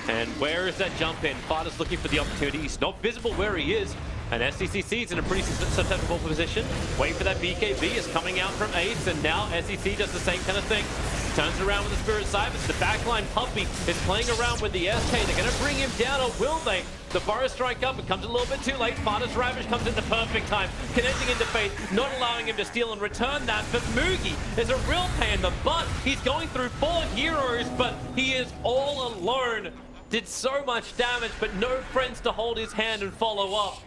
And where is that jump in? Farda's looking for the opportunity. He's not visible where he is. And SCCC is in a pretty susceptible position. Waiting for that BKB is coming out from Ace. And now SCC does the same kind of thing. Turns around with the Spirit Cybers. The backline Puppy is playing around with the SK. They're going to bring him down, or will they? The Burrow strike up. It comes a little bit too late. Farda's Ravage comes in the perfect time. Connecting into Faith, not allowing him to steal and return that. But Moogie is a real pain in the butt. He's going through 4 heroes, but he is all alone. Did so much damage, but no friends to hold his hand and follow up.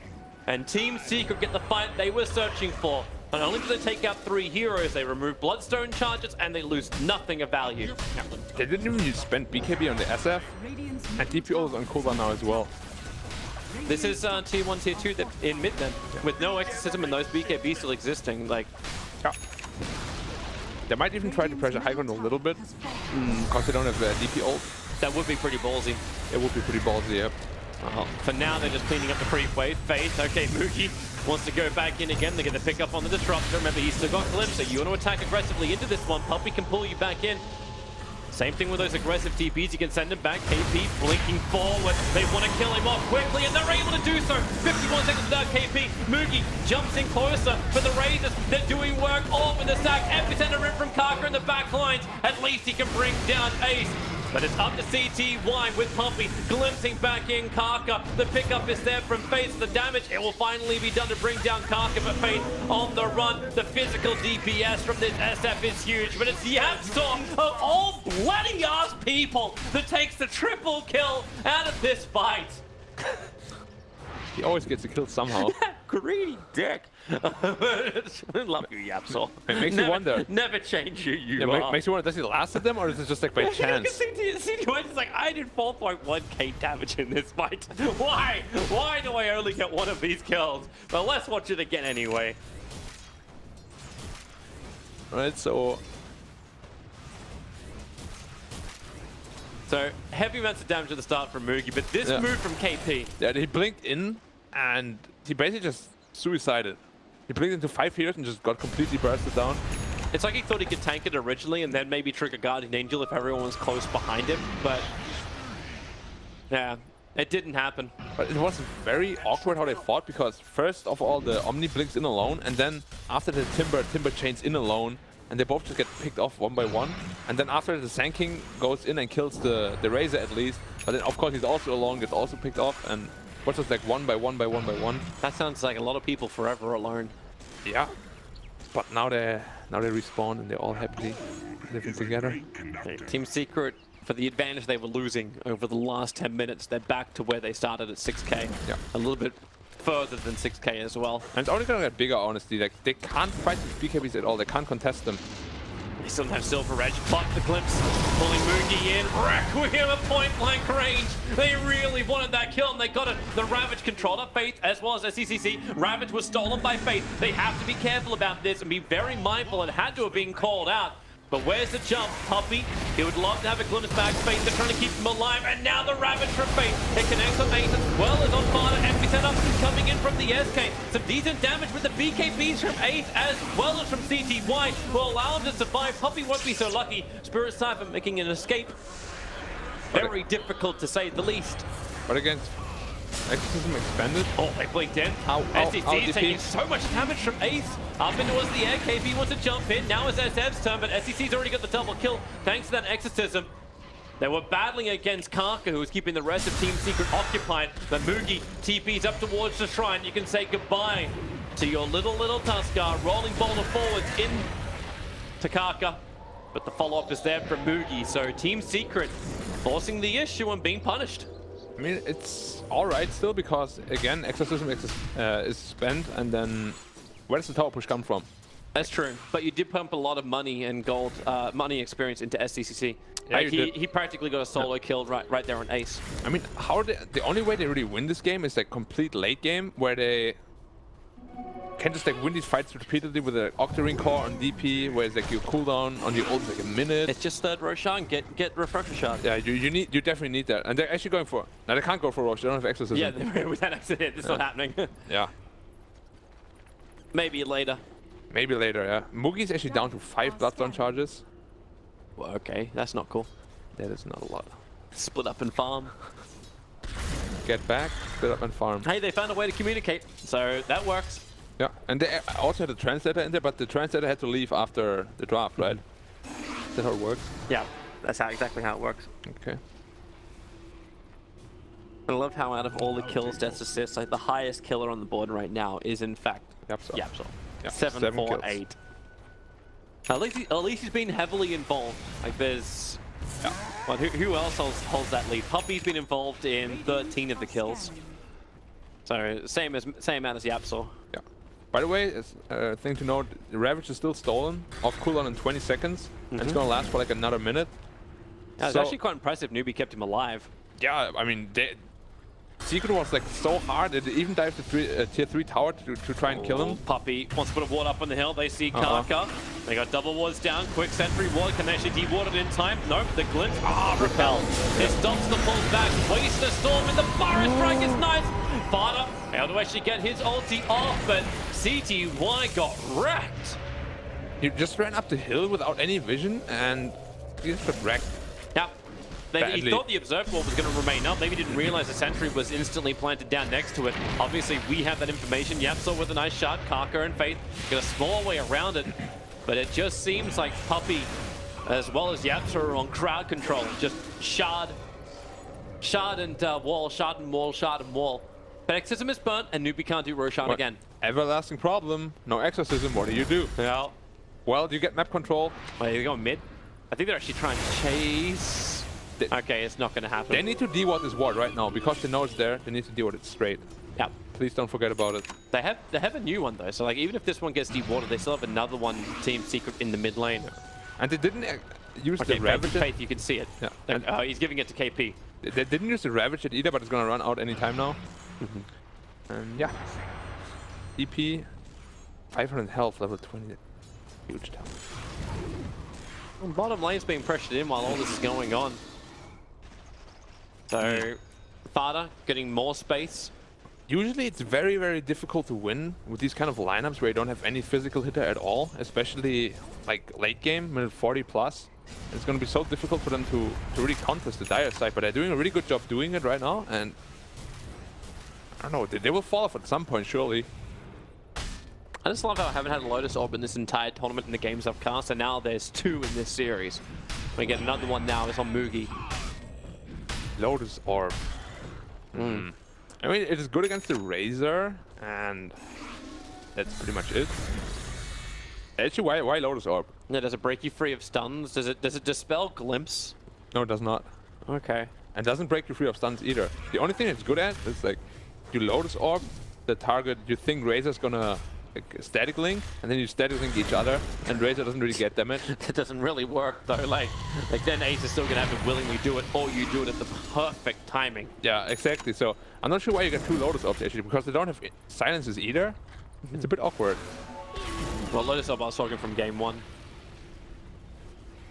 And Team Secret get the fight they were searching for. Not only do they take out 3 heroes, they remove Bloodstone charges, and they lose nothing of value. Yeah. They didn't even spend BKB on the SF, and DPO is on cooldown now as well. This is tier 1, tier 2 in mid then, with no Exorcism and those BKB still existing. Like, yeah. They might even try to pressure high ground a little bit, because they don't have the DP ult. That would be pretty ballsy. It would be pretty ballsy, yep. For now, they're just cleaning up the creep wave. Faith, okay, Moogie wants to go back in again. They're going to pick up on the Disruptor. Remember, he's still got Glimpse, so you want to attack aggressively into this one. Puppy can pull you back in. Same thing with those aggressive TPs. You can send them back. KP blinking forward. They want to kill him off quickly, and they're able to do so. 51 seconds without KP. Moogie jumps in closer for the Razors. They're doing work all in the stack. Epicenter in from Kaka in the back lines. At least he can bring down Ace. But it's up to CTY with Pumpy glimpsing back in Kaka. The pickup is there from Faith. The damage, it will finally be done to bring down Kaka, but Faith on the run. The physical DPS from this SF is huge, but it's Yapstor of all bloody ass people that takes the triple kill out of this fight. He always gets a kill somehow. Greedy dick. Love you, Yapsor. It makes you wonder. Never change who you are. Makes you wonder, does he last at them, or is it just like by chance? CTY is like, I did 4.1k damage in this fight. Why? Why do I only get one of these kills? Well, let's watch it again anyway. Alright, so heavy amounts of damage at the start from Moogie, but this move from KP. Yeah, he blinked in, and he basically just suicided. He blinked into 5 healers and just got completely bursted down. It's like he thought he could tank it originally and then maybe trigger Guardian Angel if everyone was close behind him, but yeah, it didn't happen. But it was very awkward how they fought, because first of all the Omni blinks in alone, and then after the Timber chains in alone, and they both just get picked off one by one. And then after the Sand King goes in and kills the Razor at least, but then of course he's also alone, gets also picked off, and what's just like one by one by one by one. That sounds like a lot of people forever alone. Yeah. But now they respawn and they're all happily living together. Team Secret, for the advantage they were losing over the last 10 minutes, they're back to where they started at 6k. Yeah. A little bit further than 6k as well. And it's only gonna get bigger, honestly. Like, they can't fight these BKBs at all. They can't contest them. They still have Silver Edge, but the glimpse, pulling Moogie in. Requiem at point blank range. They really wanted that kill, and they got it. The Ravage controller, Faith, as well as SCCC. Ravage was stolen by Faith. They have to be careful about this and be very mindful. It had to have been called out. But where's the jump? Puppy, he would love to have a glimpse back. Faith, they're trying to keep him alive. And now the Ravage from Faith. It connects on Ace as well as on Fada. Epicenter coming in from the SK. Some decent damage with the BKBs from Ace as well as from CTY will allow him to survive. Puppy won't be so lucky. Spirit Cypher making an escape. Very difficult to say the least. But against Exorcism expanded. Oh, they blinked in. SCC is taking so much damage from Ace. Up in towards the air. KP wants to jump in. Now it's SF's turn, but SCC's already got the double kill thanks to that Exorcism. They were battling against Kaka, who was keeping the rest of Team Secret occupied. But Moogie TP's up towards the shrine. You can say goodbye to your little Tuskar. Rolling boulder forwards in to Kaka. But the follow-up is there from Moogie. So Team Secret forcing the issue and being punished. I mean, it's alright still, because again, Exorcism is spent, and then where does the tower push come from? That's true, but you did pump a lot of money and gold, money experience into SCCC. Yeah, like he practically got a solo kill right there on Ace. I mean, the only way they really win this game is like complete late game, where they can just like win these fights repeatedly with an Octarine core on DP, where it's like your cooldown on your ult like a minute. It's just third Roshan, get refresher shot. Yeah, you definitely need that, and they're actually going for. Now they can't go for Roche. They don't have Exorcism. Yeah, with that accident, it's not happening. Yeah. Maybe later. Maybe later, yeah. Moogie's actually down to 5 Bloodstone charges. Well, okay, that's not cool. That is not a lot. Split up and farm. Get back, split up and farm. Hey, they found a way to communicate, so that works. Yeah, and they also had a translator in there, but the translator had to leave after the draft, right? Is that how it works? Yeah, that's exactly how it works. Okay. I love how out of all the kills, deaths, assists, like the highest killer on the board right now is in fact Yapsor. Yeah, 7, 4, 8. At least he's been heavily involved. Like there's, well, who else holds that lead? Puppy's been involved in 13 of the kills. So same amount as Yapsor. Yeah. By the way, it's a thing to note: the Ravage is still stolen, off cooldown in 20 seconds, and it's gonna last for like another minute. Yeah, it's actually quite impressive. Newbee kept him alive. Yeah, I mean, Secret was like so hard. It even dived the tier 3 tower to try and kill him. Puppy wants to put a ward up on the hill. They see Kaka. They got double wards down. Quick sentry ward. Can they actually de-ward it in time? Nope. The glimpse. Repel. It stops the pull back. Waste a storm in the forest strike. It's nice. Fada able to actually get his ulti off, but CTY got wrecked. He just ran up the hill without any vision, and he just got wrecked. He thought the observer wall was going to remain up. Maybe didn't realize the sentry was instantly planted down next to it. Obviously, we have that information. Yapso with a nice shot. Kaka and Faith get a small way around it. But it just seems like Puppey, as well as Yapso, are on crowd control. Just shard and wall, shard and wall, shard and wall. But Exorcism is burnt, and Newbee can't do Roshan again. Everlasting problem. No Exorcism. What do? Yeah. Well, do you get map control? Wait, they're going mid? I think they're actually trying to chase. Okay, it's not going to happen. They need to de-ward this ward right now. Because they know it's there, they need to de-ward it straight. Yeah. Please don't forget about it. They have a new one, though. So, like, even if this one gets de-warded, they still have another one team secret in the mid lane. And they didn't use the Ravage. Faith, you can see it. Yeah. And, he's giving it to KP. They didn't use the Ravage yet either, but it's going to run out any time now. And yeah. EP, 500 health, level 20. Huge down. Well, bottom lane's being pressured in while all this is going on. So, Fada getting more space. Usually it's very, very difficult to win with these kind of lineups where you don't have any physical hitter at all, especially like late game, minute 40 plus. It's going to be so difficult for them to really contest the Dire side, but they're doing a really good job doing it right now, and I don't know, they will fall off at some point, surely. I just love how I haven't had a Lotus Orb in this entire tournament in the games I've cast, and now there's 2 in this series. We get another one now, it's on Mugi. Lotus Orb. I mean, it is good against the Razor, and that's pretty much it. Actually, why Lotus Orb? Yeah, does it break you free of stuns? Does it dispel Glimpse? No, it does not. Okay. And doesn't break you free of stuns either. The only thing it's good at is like, you Lotus Orb the target you think Razor's gonna static link, and then you static link each other, and Razor doesn't really get damage. It doesn't really work though. Like then Ace is still gonna have to willingly do it, or you do it at the perfect timing. Yeah, exactly. So I'm not sure why you get 2 Lotus Orbs actually, because they don't have silences either. It's a bit awkward. Well, Lotus Orb I was talking from game 1.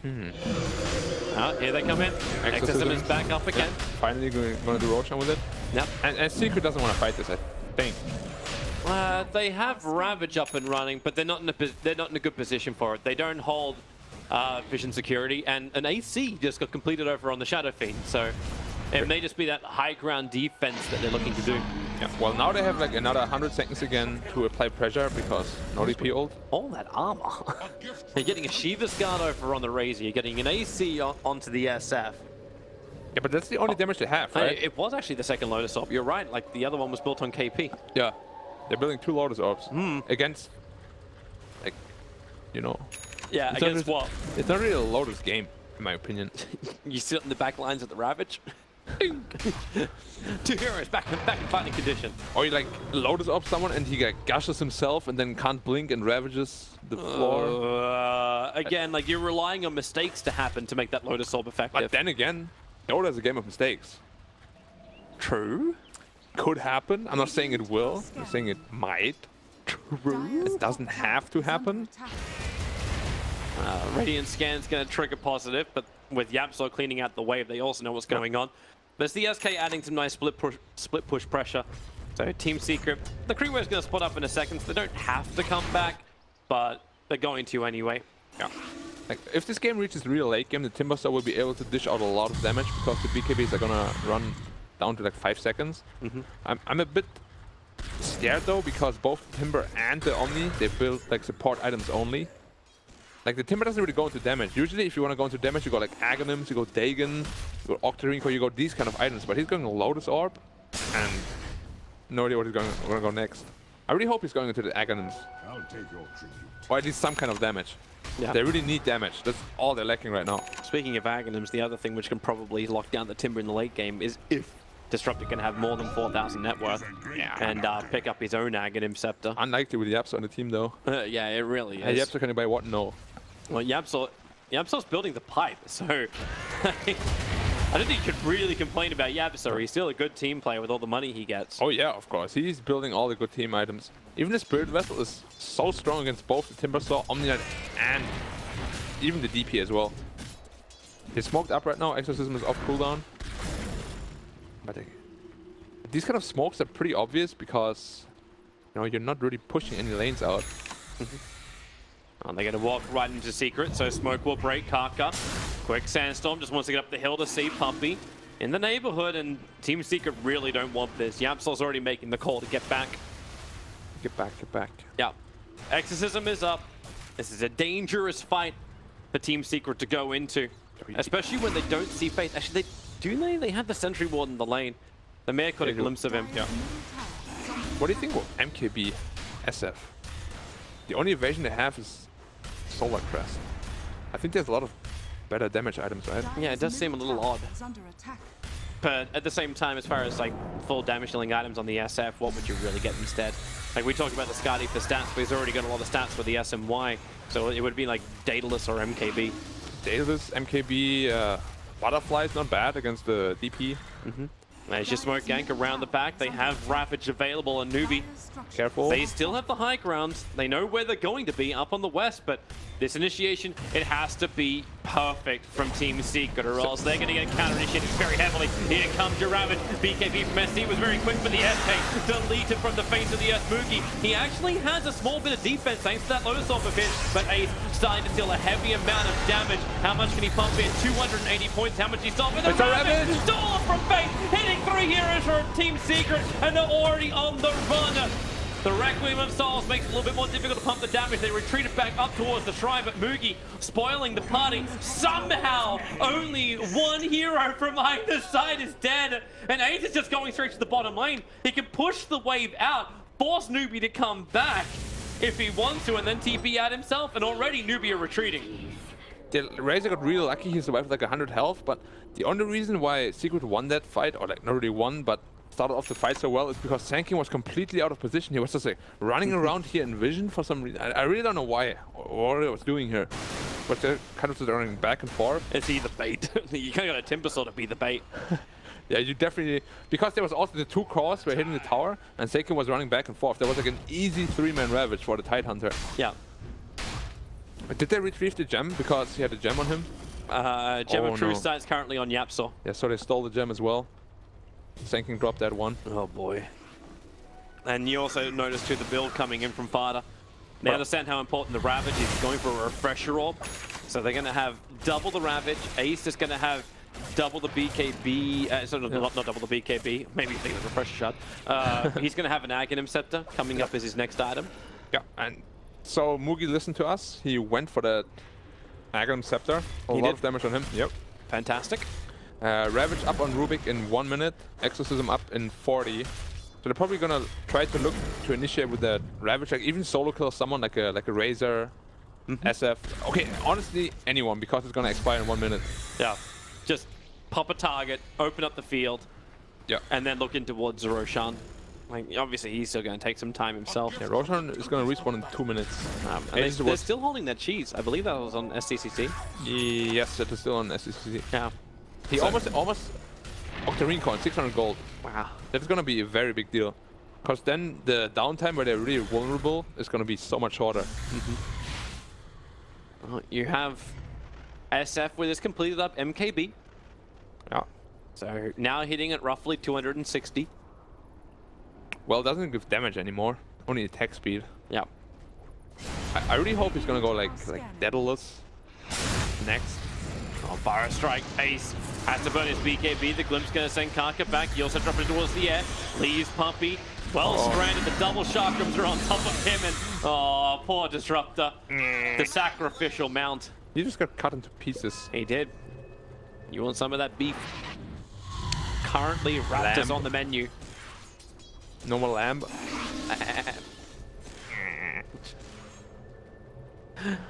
Here they come in. Exorcism is back up again. Finally gonna do Roshan with it. Yep. And Secret doesn't want to fight this, I think. They have Ravage up and running, but they're not in a good position for it. They don't hold vision security, and an AC just got completed over on the Shadow Fiend. So it may just be that high ground defense that they're looking to do. Yeah. Well, now they have like another 100 seconds again to apply pressure because no DP ult. All that armor. You're getting a Shiva's Guard over on the Razor. You're getting an AC onto the SF. Yeah, but that's the only damage they have, right? It was actually the second Lotus Orb. You're right. Like the other one was built on KP. Yeah. They're building 2 Lotus Orbs against, like, you know. Yeah, against what? It's not really a Lotus game, in my opinion. You sit in the back lines at the Ravage. 2 heroes back in fighting condition. Or you like Lotus Orb someone and he like gushes himself and then can't blink and ravages the floor. Again, like you're relying on mistakes to happen to make that Lotus Orb effective. But then again, Dota is a game of mistakes. True. Could happen. I'm not saying it will. I'm saying it might. True. It doesn't have to happen. Radiant Scan's going to trigger positive, but with Yapso cleaning out the wave, they also know what's going on. There's the SK adding some nice split push pressure. So Team Secret, the Creeware's going to spot up in a second, so they don't have to come back, but they're going to anyway. Yeah. Like, if this game reaches real late game, the Timberstar will be able to dish out a lot of damage because the BKBs are going to run down to like 5 seconds. I'm a bit scared though, because both Timber and the Omni, they build like support items only. Like the Timber doesn't really go into damage. Usually if you want to go into damage, you go like Aghanims, you go Dagon, you go Octarine, you go these kind of items, but he's going to Lotus Orb and no idea what he's going to go next. I really hope he's going into the Aghanims. I'll take your tribute. Or at least some kind of damage. Yeah. They really need damage. That's all they're lacking right now. Speaking of Aghanims, the other thing which can probably lock down the Timber in the late game is if Disruptor can have more than 4,000 net worth and pick up his own Aghanim Scepter. Unlikely with Yapso on the team though. Yeah, it really is. And Yapso can you buy what? No. Well, Yapso's building the pipe, so I don't think you could really complain about Yapso. He's still a good team player with all the money he gets. Oh yeah, of course. He's building all the good team items. Even the Spirit Vessel is so strong against both the Timbersaw, Omni-Knight, and even the DP as well. He's smoked up right now. Exorcism is off cooldown. But these kind of smokes are pretty obvious because, you know, you're not really pushing any lanes out. Oh, they're going to walk right into Secret, so smoke will break Kaka. Quick Sandstorm just wants to get up the hill to see Puppy in the neighborhood, and Team Secret really don't want this. Yapsol's already making the call to get back. Get back, get back. Yeah. Exorcism is up. This is a dangerous fight for Team Secret to go into, especially when they don't see Faith. Actually, they have the Sentry Ward in the lane. The Mayor caught a glimpse of him. Yeah. What do you think of MKB SF? The only evasion they have is Solar Crest. I think there's a lot of better damage items, right? Yeah, it does seem a little odd. But at the same time, as far as like full damage dealing items on the SF, what would you really get instead? Like we talked about the Scotty for stats, but he's already got a lot of stats with the SMY, so it would be like Daedalus or MKB. Daedalus, MKB, Butterfly is not bad against the DP. There's your smoke gank around the back. They have Ravage available on Newbee. Careful. They still have the high grounds. They know where they're going to be up on the west, but this initiation, it has to be perfect from Team Secret, or else they're going to get counter-initiated very heavily. Here comes your Ravage. BKB from SC was very quick for the SK. Deleted from the face of the Moogie. He actually has a small bit of defense thanks to that low sword of his, but Ace starting to deal a heavy amount of damage. How much can he pump in? 280 points. How much he stop with a Ravage? Stolen from Faith, hitting 3 heroes for Team Secret, and they're already on the run. The Requiem of Souls makes it a little bit more difficult to pump the damage. They retreated back up towards the shrine, but Moogie spoiling the party. Somehow, only one hero from either side is dead, and Ace is just going straight to the bottom lane. He can push the wave out, force Newbee to come back if he wants to, and then TP out himself, and already Newbee are retreating. The Razor got really lucky. He survived like 100 health, but the only reason why Secret won that fight, or like not really won, but started off the fight so well, is because Sanking was completely out of position. He was just like running around here in vision for some reason. I really don't know why or what he was doing here, but they're kind of just running back and forth. Is he the bait? You kind of got a Timber Sword to be the bait. Yeah, you definitely, because there was also the 2 cores were hitting the tower, and Sanking was running back and forth. There was like an easy 3-man Ravage for the Tidehunter. Yeah. Did they retrieve the gem because he had a gem on him? Gem of True Sight is currently on Yapsor. Yeah, so they stole the gem as well. Sanking dropped that one. Oh boy. And you also notice too the build coming in from Fada. They understand how important the Ravage is. Going for a refresher orb. So they're going to have double the Ravage. Ace is going to have double the BKB. Not double the BKB. Maybe think of the refresher shot. He's going to have an Aghanim Scepter coming up as his next item. Yeah, and so Moogie listened to us. He went for the Aghanim Scepter. A lot of damage on him. Yep. Fantastic. Ravage up on Rubik in 1 minute. Exorcism up in 40. So they're probably gonna try to look to initiate with the Ravage, like even solo kill someone like a Razor, SF. Okay, honestly anyone, because it's gonna expire in 1 minute. Yeah, just pop a target, open up the field, and then look in towards Roshan. Like obviously he's still gonna take some time himself. Yeah, Roshan is gonna respawn in 2 minutes. And they're still holding that cheese. I believe that was on SCCC. Yes, it is still on SCCC. Yeah. He almost Octarine coin, 600 gold. Wow. That's gonna be a very big deal. Because then the downtime where they're really vulnerable is gonna be so much shorter. Well, you have SF with his completed up MKB. Yeah. So now hitting at roughly 260. Well, it doesn't give damage anymore. Only attack speed. Yeah. I really hope he's gonna go like Daedalus next. Oh, Fire Strike. Ace has to burn his BKB. The Glimpse going to send Karka back. He also dropping towards the air. Leaves Puppy. Well stranded. The double chakrams are on top of him. And oh, poor Disruptor. The sacrificial mount. He just got cut into pieces. He did. You want some of that beef? Currently, Raptors on the menu. No more lamb.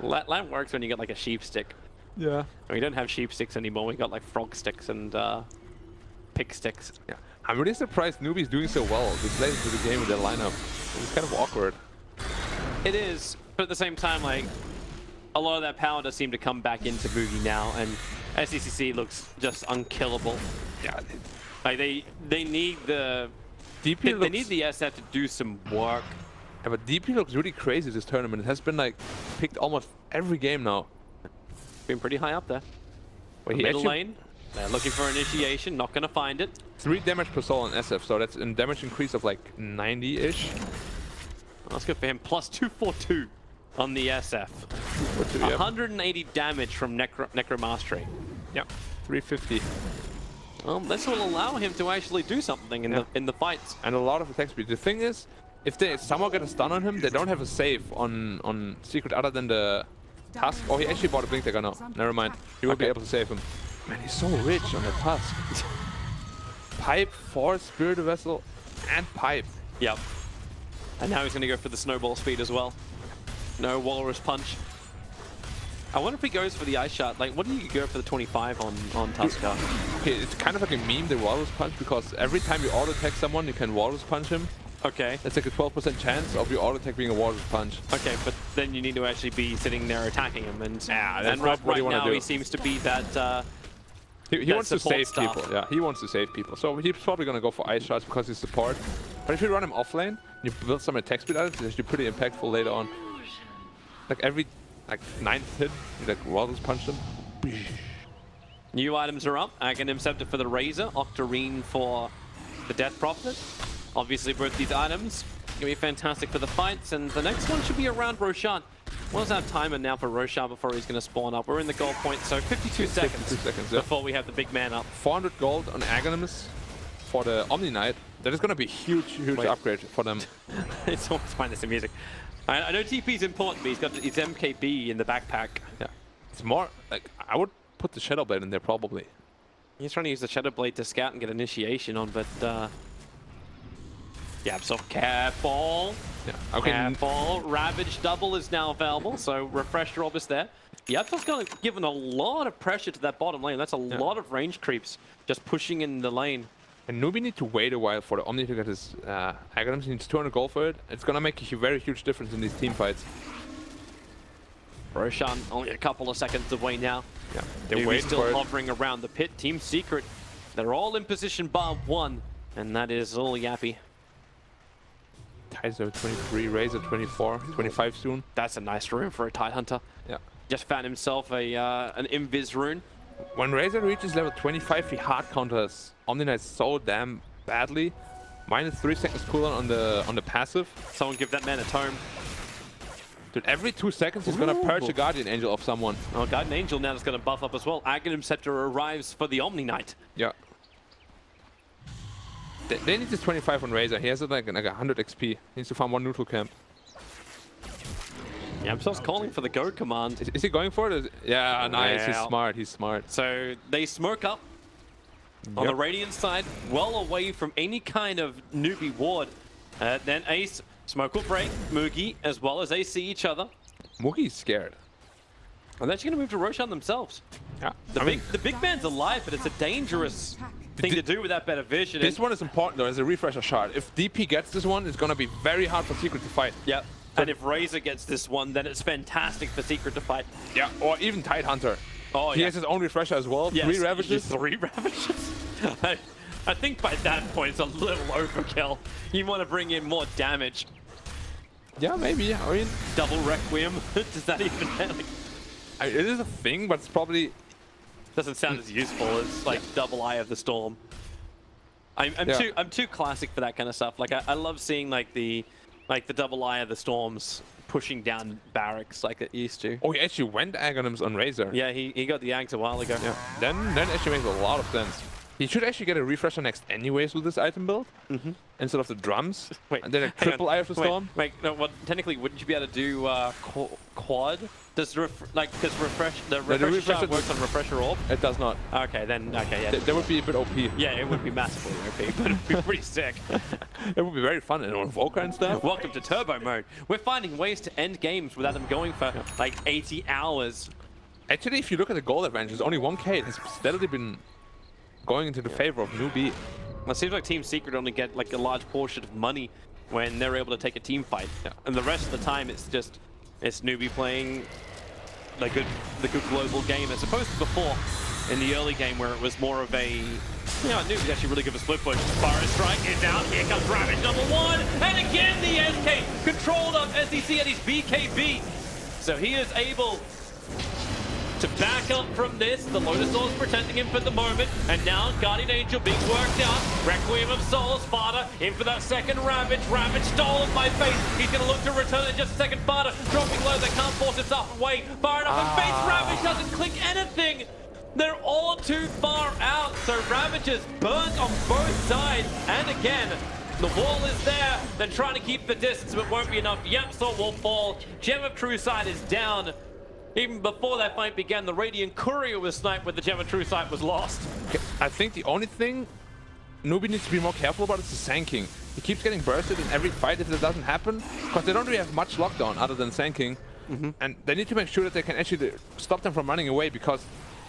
Lamb works when you get like a sheep stick. Yeah. We don't have sheep sticks anymore. We got like frog sticks and pig sticks. Yeah. I'm really surprised Newbee's doing so well. They played into the game with their lineup. It's kind of awkward. It is, but at the same time, like a lot of that power does seem to come back into Moogie now, and SCCC looks just unkillable. Yeah. Like they need the DP they need the SF to do some work. Yeah, but DP looks really crazy this tournament. It has been like picked almost every game now. Been pretty high up there. Wait, Middle lane, they're looking for initiation, not gonna find it. 3 damage per soul on SF, so that's a damage increase of like 90-ish. That's good for him. Plus 242. on the SF. 180 damage from Necromastery. Yep, 350. This will allow him to actually do something in the fights. And a lot of attack speed. The thing is, if they somehow get a stun on him, they don't have a save on Secret other than the Tusk. Oh, he actually bought a Blink Dagger now. Never mind. He will be able to save him. Man, he's so rich on the Tusk. Pipe, Force, Spirit Vessel, and Pipe. Yep. And now he's going to go for the snowball speed as well. No Walrus Punch. I wonder if he goes for the Ice Shot. Like, what do you go for the 25 on Tusker? Okay, it's kind of like a meme, the Walrus Punch, because every time you auto-attack someone, you can Walrus Punch him. Okay. It's like a 12% chance of your auto-attack being a Walrus Punch. Okay, but then you need to actually be sitting there attacking him. And, yeah, that's right what you want to do. He seems to be that... He wants to save stuff. people. Yeah, he wants to save people. So he's probably going to go for Ice Shots because he's support. But if you run him offlane, you build some attack speed out of it, it's actually pretty impactful later on. Like every 9th hit, you like Walrus Punch them. New items are up. Aghanim Scepter for the Razor, Octarine for the Death Prophet. Obviously both these items going to be fantastic for the fights, and the next one should be around Roshan. What is our timer now for Roshan before he's going to spawn up? We're in the gold point, so 52 seconds, 52 seconds, yeah. Before we have the big man up. 400 gold on Aghanimus for the Omni Knight. That is going to be a huge upgrade for them. It's almost minus the music. I know TP is important, but he's got his MKB in the backpack. Yeah, it's more like I would put the Shadow Blade in there probably. He's trying to use the Shadow Blade to scout and get initiation on, but yeah, so careful. Yeah, okay. Careful. Ravage double is now available, so Refresh Orb is there. Yeah, that's going to give a lot of pressure to that bottom lane. That's a lot of range creeps just pushing in the lane. And Newbee need to wait a while for the Omni to get his Aghanimus. He needs 200 gold for it. It's going to make a very huge difference in these team fights. Roshan only a couple of seconds away now. Yeah, they're waiting still for it. hovering around the pit. Team Secret, they're all in position bar 1, and that is all Yappy. Tizer 23, Razor 24, 25 soon. That's a nice rune for a Tidehunter. Yeah. Just found himself an Invis rune. When Razor reaches level 25, he hard counters Omni Knight so damn badly. Minus 3 seconds cooldown on the passive. Someone give that man a tome. Dude, every 2 seconds he's gonna purge a Guardian Angel of someone. Oh, Guardian Angel now is gonna buff up as well. Aghanim Scepter arrives for the Omni Knight. Yeah. They need this 25 on Razor. He has like 100 XP. He needs to farm one neutral camp. Yeah, I'm just calling for the go command. Is he going for it? Yeah, nice. He's Wow. smart. He's smart. So they smoke up on the Radiant side, well away from any kind of Newbee ward. Then Ace, smoke will break, Mugi, as well as Ace see each other. Mugi's scared. And they're actually going to move to Roshan themselves. Yeah. The big man's alive, but it's a dangerous thing to do without better vision. This one is important though, as a refresher shard. If DP gets this one, it's gonna be very hard for Secret to fight. Yep. And if Razor gets this one, then it's fantastic for Secret to fight. Yeah, or even Tidehunter. Oh, he has his own refresher as well. Yes, 3 Ravages. 3 Ravages? I think by that point it's a little overkill. You want to bring in more damage. Yeah, maybe. I mean, double Requiem. Does that even like? It is a thing, but it's probably doesn't sound as useful as like double Eye of the Storm. I'm too classic for that kind of stuff. Like I love seeing like the double Eye of the Storms pushing down barracks like it used to. Oh, he actually went Aghanimus on Razor. Yeah, he got the Aghs a while ago. Yeah. Then actually makes a lot of sense. He should actually get a refresher next anyways with this item build, instead of the drums. Wait, and then a triple Eye of the Storm. Wait, no, well, technically, wouldn't you be able to do quad? Does the refresher shard works on refresher orb? It does not. Okay, then yeah. That would be a bit OP. Yeah, it would be massively OP, but it'd be pretty sick. It would be very fun and on Volca and stuff. Welcome to Turbo Mode. We're finding ways to end games without them going for like 80 hours. Actually, if you look at the gold advantage, it's only 1k. It has steadily been going into the favor of Newbee. Well, it seems like Team Secret only get like a large portion of money when they're able to take a team fight, and the rest of the time it's Newbee playing the good global game as opposed to before in the early game where it was more of a Newbee's actually really good for split push. Fire Strike is out. Here comes Ravage #1, and again the SK controlled up SDC at his BKB, so he is able to back up from this. The Lotus Lord's protecting him for the moment, and now Guardian Angel being worked out. Requiem of Souls, Fada in for that second Ravage. Ravage stolen by Faith. He's going to look to return in just a second. Fada dropping low, they can't force himself away. Far enough, and Faith Ravage doesn't click anything. They're all too far out, so Ravage is burnt on both sides, and again, the wall is there. They're trying to keep the distance, but won't be enough. Yep, Salt will fall. Gem of True Sight is down. Even before that fight began, the Radiant Courier was sniped when the Gem of True Sight was lost. Okay, I think the only thing Newbee needs to be more careful about is the Sanking. He keeps getting bursted in every fight if it doesn't happen, because they don't really have much lockdown other than Sanking. And they need to make sure that they can actually stop them from running away, because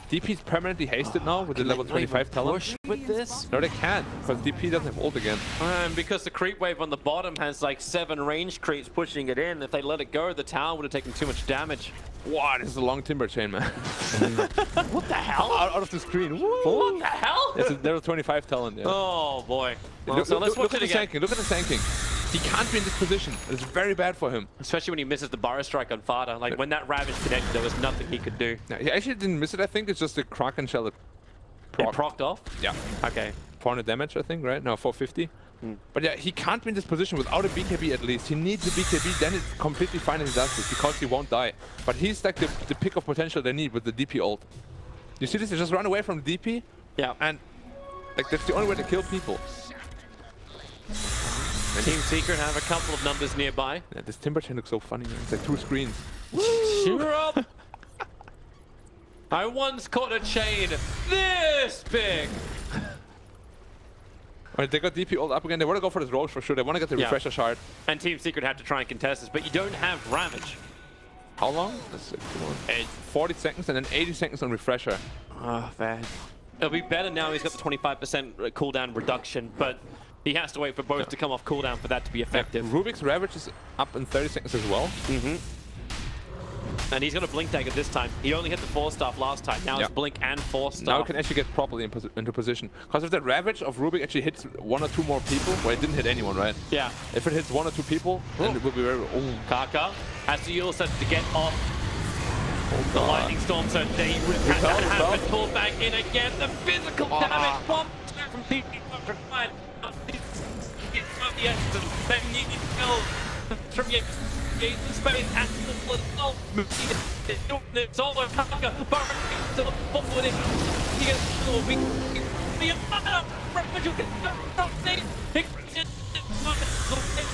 DP's permanently hasted now with the level 25 talent. Push with this? No, they can't, because DP doesn't have ult again. And because the creep wave on the bottom has like 7 range creeps pushing it in, if they let it go, the tower would have taken too much damage. Wow, this is a long timber chain, man. What the hell? Out of the screen. Woo. What the hell? It's a level 25 talent, yeah. Oh boy. Well, Look, so let's look watch at it the again. Sanking. Look at the Sanking. He can't be in this position. It's very bad for him. Especially when he misses the Burrow Strike on Fada. Like when that Ravage connected, there was nothing he could do. No, he actually didn't miss it, I think. It's just the Kraken Shell that It procced off? Yeah. Okay. 400 damage, I think, right? No, 450. But yeah, he can't be in this position without a BKB at least. He needs a BKB, then it's completely fine if he does this, because he won't die. But he's like the pick of potential they need with the DP ult. You see this? They just run away from the DP. Yeah. And like that's the only way to kill people. Team Secret have a couple of numbers nearby. Yeah, this timber chain looks so funny, man. It's like 2 screens. Cheer up! I once caught a chain this big. Alright, they got DP ult up again. They want to go for this Roche for sure. They want to get the refresher shard. And Team Secret have to try and contest this, but you don't have Ravage. How long? Let's see. Come on. 40 seconds and then 80 seconds on refresher. Oh, man. It'll be better now he's got the 25% cooldown reduction, but he has to wait for both to come off cooldown for that to be effective. Rubik's Ravage is up in 30 seconds as well. And he's got a Blink Dagger this time. He only hit the 4-staff last time. Now it's Blink and 4-staff. Now he can actually get properly into position. Because if the Ravage of Rubik actually hits 1 or 2 more people, well, it didn't hit anyone, right? Yeah. If it hits 1 or 2 people, then it will be very... Oh. Kaka has to use it to get off the Lightning Storm, so they would have to have it pulled back in again. The physical damage from PP required. From space and it's all over Kaka to the forward. He gets a weak.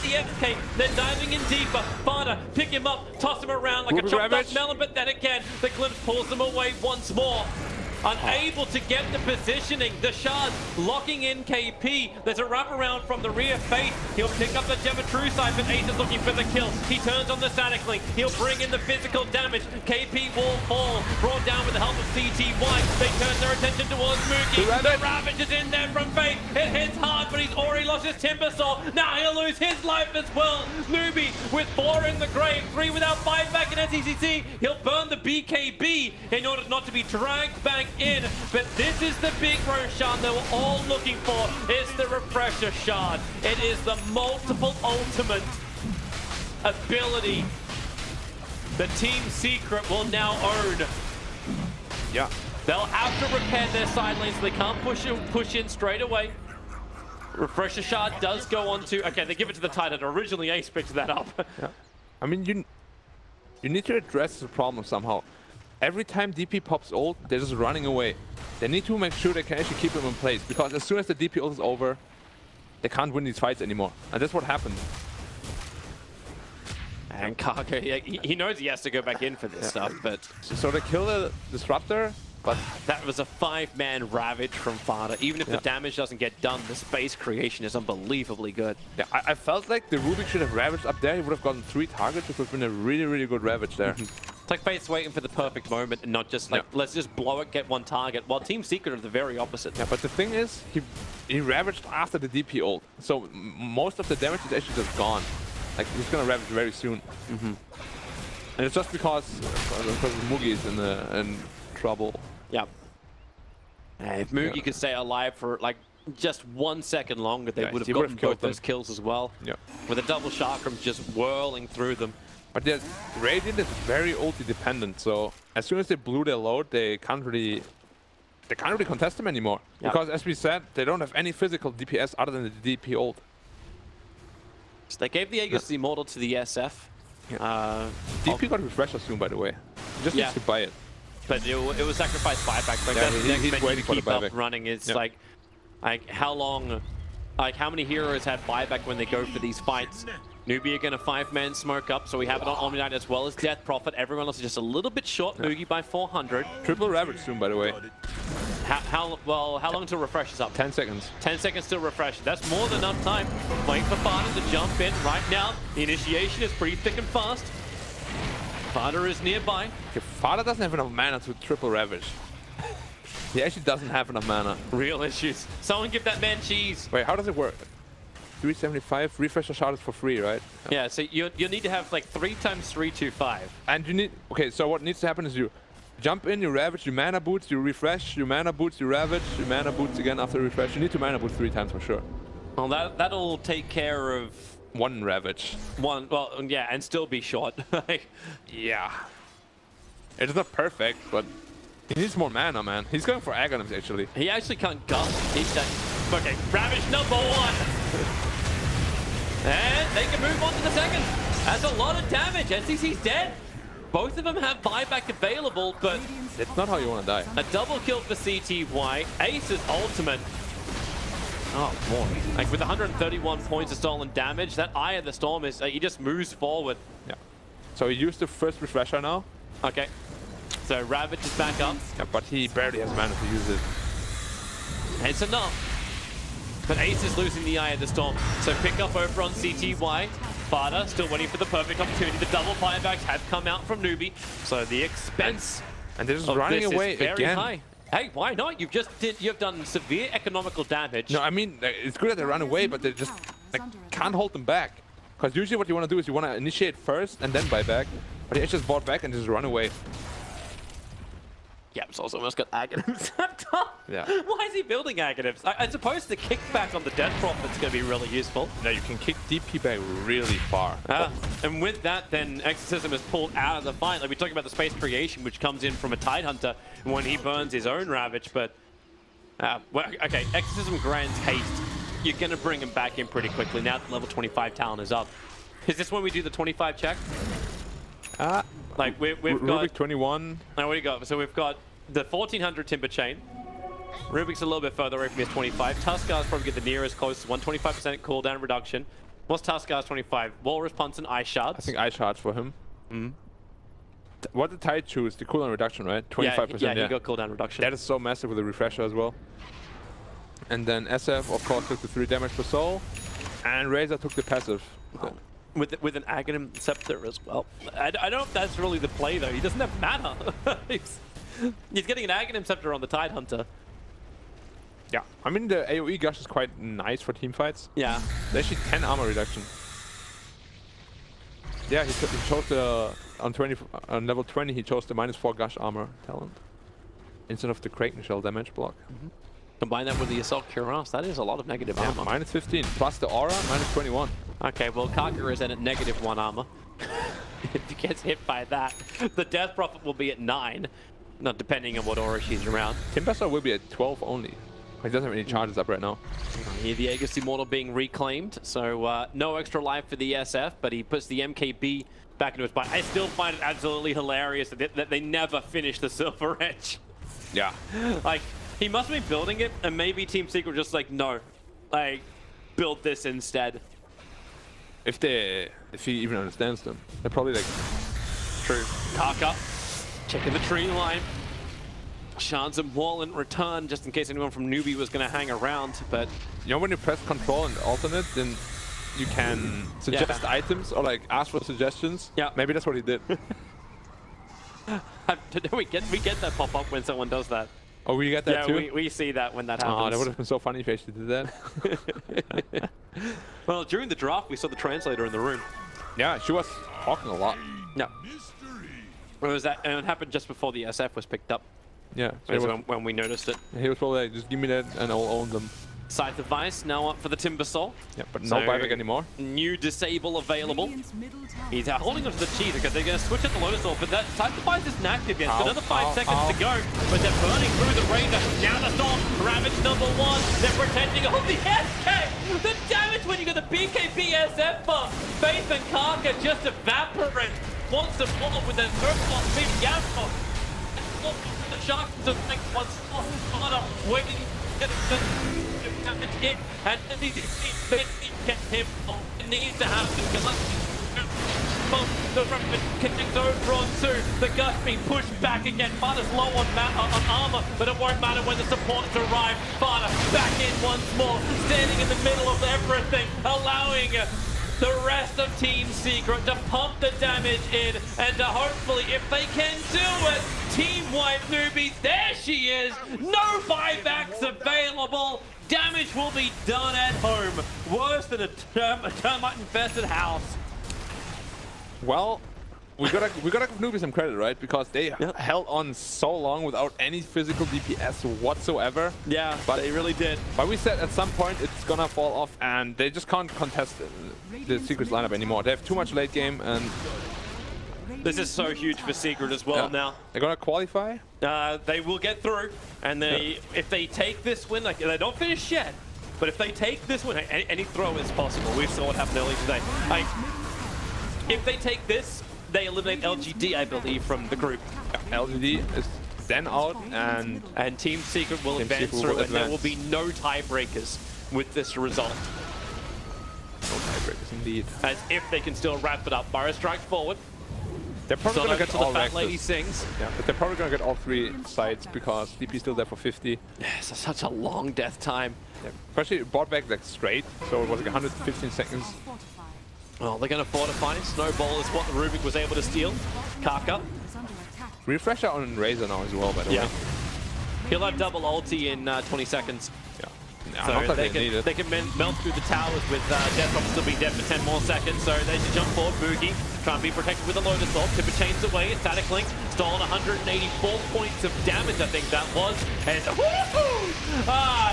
The FK, they're diving in deeper. Fada, pick him up, toss him around like a chopped up melon, but then again, the glimpse pulls them away once more. Unable to get the positioning, the shards locking in KP. There's a wraparound from the rear Faith. He'll pick up the Gem of True Sight, but Ace is looking for the kill. He turns on the Static Link. He'll bring in the physical damage. KP will fall, brought down with the help of CTY. They turn their attention towards Mookie. The Ravage is in there from Faith. It hits hard, but he's already lost his Timber Saw. Now he'll lose his life as well. Newbee with 4 in the grave, 3 without 5 back in SECC. He'll burn the BKB in order not to be dragged back in, but this is the big Roshan they were all looking for. It's the refresher shard. It is the multiple ultimate ability the Team Secret will now own. Yeah. They'll have to repair their side lanes so they can't push in straight away. Refresher shard does go on to... Okay, they give it to the Titan. Originally, Ace picked that up. Yeah. I mean, you need to address the problem somehow. Every time DP pops ult, they're just running away. They need to make sure they can actually keep them in place, because as soon as the DP ult is over, they can't win these fights anymore. And that's what happened. And Kaka, he knows he has to go back in for this stuff, but... So they kill the Disruptor, but... That was a 5-man Ravage from Fada. Even if the damage doesn't get done, the space creation is unbelievably good. Yeah, I felt like the Rubik should have Ravaged up there. He would have gotten 3 targets, which would have been a really, really good Ravage there. It's like Faith's waiting for the perfect moment and not just like, let's just blow it, get 1 target, while Team Secret are the very opposite. Yeah, but the thing is, he Ravaged after the DP ult. So most of the damage is actually just gone. Like, he's gonna Ravage very soon. And it's just because Mugi is in trouble. Yeah. If Mugi could stay alive for like just 1 second longer, they would have gotten both those kills as well. Yeah. With a double chakram just whirling through them. But yeah, Radiant is very ulti dependent, so as soon as they blew their load, they can't really contest them anymore. Yep. Because as we said, they don't have any physical DPS other than the DP ult. So they gave the Aegis Immortal to the SF. DP got refresher soon, by the way. He just needs to buy it. But it was sacrificed buyback. Like Yeah, that's the he's next waiting for the keep up buyback. running. It's like how long, like how many heroes have buyback when they go for these fights? Newbee are going to 5-man smoke up, so we have it on Omni-Knight as well as Death Prophet. Everyone else is just a little bit short. Moogie by 400. Triple Ravage soon, by the way. How long till refresh is up? 10 seconds. 10 seconds till refresh. That's more than enough time. Waiting for Fada to jump in right now. The initiation is pretty thick and fast. Fada is nearby. Okay, Fada doesn't have enough mana to triple Ravage. He actually doesn't have enough mana. Real issues. Someone give that man cheese. Wait, how does it work? 375, refresher shot is for free, right? Yeah, so you need to have like 3 times 325. And you need, okay, so what needs to happen is you jump in, you Ravage, you mana boots, you refresh, you mana boots, you Ravage, you mana boots again after refresh. You need to mana boot 3 times for sure. Well, that'll take care of 1 Ravage. well, yeah, and still be short. Yeah. It's not perfect, but he needs more mana, man. He's going for Aghanims, actually. He actually can't gust. He's done. Okay, Ravage #1. And they can move on to the second. That's a lot of damage. SCC's dead. Both of them have buyback available, but It's not how you want to die. a double kill for CTY. Ace's ultimate. Oh boy. Like with 131 points of stolen damage, that Eye of the Storm is, he just moves forward. Yeah. So he used the first refresher now. Okay. So Ravage is back up. Yeah, but he barely has mana to use it. It's enough. But Ace is losing the Eye of the Storm. So pick up over on CTY. Fada still waiting for the perfect opportunity. The double buybacks have come out from Newbee. So the expense and they're just of running this away is very again. high. Hey, why not? You've done severe economical damage. No, I mean, it's good that they run away, but they just can't hold them back. Because usually what you want to do is you want to initiate first and then buy back. But he just bought back and just run away. Yeah, it's also almost got Aghanims up top. Yeah. Why is he building Aghanims? I suppose the kickback on the Death Prophet's going to be really useful. Now you can kick DP back really far. And with that, then Exorcism is pulled out of the fight. Like we talked about the space creation, which comes in from a Tidehunter when he burns his own Ravage. But, well, okay, Exorcism grants haste. You're going to bring him back in pretty quickly now that level 25 talent is up. Is this when we do the 25 check? Like we've got Rubik 21. Now what do you got? So we've got the 1400 Timber Chain. Rubik's a little bit further away from his 25. Tuskar's probably get the nearest close. 125% cooldown reduction. What's Tuskar's 25? Walrus Punts and Ice Shards. I think Ice Shards for him. What did Tide choose? The cooldown reduction, right? 25%. Yeah, he got cooldown reduction. That is so massive with the refresher as well. And then SF, of course, took the 3 damage per soul. And Razor took the passive. With an Aghanim Scepter as well. I don't know if that's really the play though. He doesn't have mana. He's getting an Aghanim Scepter on the Tidehunter. Yeah, I mean the AoE gush is quite nice for team fights. Yeah. There's actually 10 armor reduction. Yeah, he chose the on level 20 he chose the -4 gush armor talent instead of the Kraken Shell damage block. Combine that with the Assault Cuirass, that is a lot of negative armor. -15 plus the aura, -21. Okay, well Kaka is then at -1 armor. If he gets hit by that, the Death Prophet will be at 9. Not depending on what aura she's around. Timbersaw will be at 12 only. He doesn't have any charges up right now. Here the Aegis Immortal being reclaimed, so no extra life for the SF, but he puts the MKB back into his bite. I still find it absolutely hilarious that they never finish the Silver Edge. Yeah. Like, he must be building it, and maybe Team Secret just like, no, like, build this instead. If he even understands them, they're probably like, True. Kaka, checking the tree line. Shards and Wall in return, just in case anyone from Newbee was going to hang around, but... You know when you press control and alternate, then you can suggest items or like ask for suggestions? Yeah. Maybe that's what he did. we get that pop up when someone does that. Oh, we get that too? Yeah, we see that when that happens. Oh, that would have been so funny if he actually did that. Well, during the draft, we saw the translator in the room. Yeah, she was talking a lot. Yeah. Or was that, and it happened just before the SF was picked up. Yeah. So when we noticed it. He was probably like, just give me that and I'll own them. Scythe of Ice now up for the Timbersaw. Yeah, but no buyback anymore. New disable available. Radiant's middle tower He's is holding under onto the attack. cheese because they're going to switch at the Lotus Orb, but that Scythe of Ice isn't active yet. So Ow, another 5 ow, seconds ow. to go, but they're burning through the Razor. Now the Storm, Ravage number 1. They're protecting all the SK. The damage when you got the BKB SF buff. Faith and Karka just evaporate. Wants to follow with their third slot, speed Yasuo. The Sharks to think once harder, waiting to get it. And these kept him. It needs to happen because the Rapid connects over on 2. The Gus being pushed back again. Fada's low on armor, but it won't matter when the supports arrive. Fada back in once more, standing in the middle of everything, allowing the rest of Team Secret to pump the damage in, and to hopefully, if they can do it, team wipe Newbee. There she is. No buybacks available. Damage will be done at home. Worse than a termite-infested house. Well, we gotta give Newbee some credit, right? Because they held on so long without any physical DPS whatsoever. Yeah, but they really did. But we said at some point it's gonna fall off, and they just can't contest the Secret's lineup anymore. They have too much late game, and this is so huge for Secret as well now. They're gonna qualify. They will get through, and if they take this win, like they don't finish yet, but if they take this win, any throw is possible. We saw what happened earlier today. If they take this, they eliminate LGD, I believe, from the group. LGD is then out, and Team Secret will advance through, and there will be no tiebreakers with this result. No tiebreakers indeed. As if they can still wrap it up. Burrow strikes forward. They're probably gonna get to all the Fat Lady Rexes. Sings. Yeah, but they're probably gonna get all 3 sides because DP's still there for 50. Yes, it's such a long death time. Yeah. Especially bought back like straight, so it was like 115 seconds. Fortify. Well, they're going to fortify. Snowball is what the Rubik was able to steal. Karka. Is under attack. Refresher on Razor now as well, by the way. He'll have double ulti in 20 seconds. Yeah. So not that they can melt through the towers with Death Drop still being dead for 10 more seconds. So they should jump forward. Boogie try and be protected with a Lotus Orb. Tipper chains away. Static Link stolen 184 points of damage, I think that was. And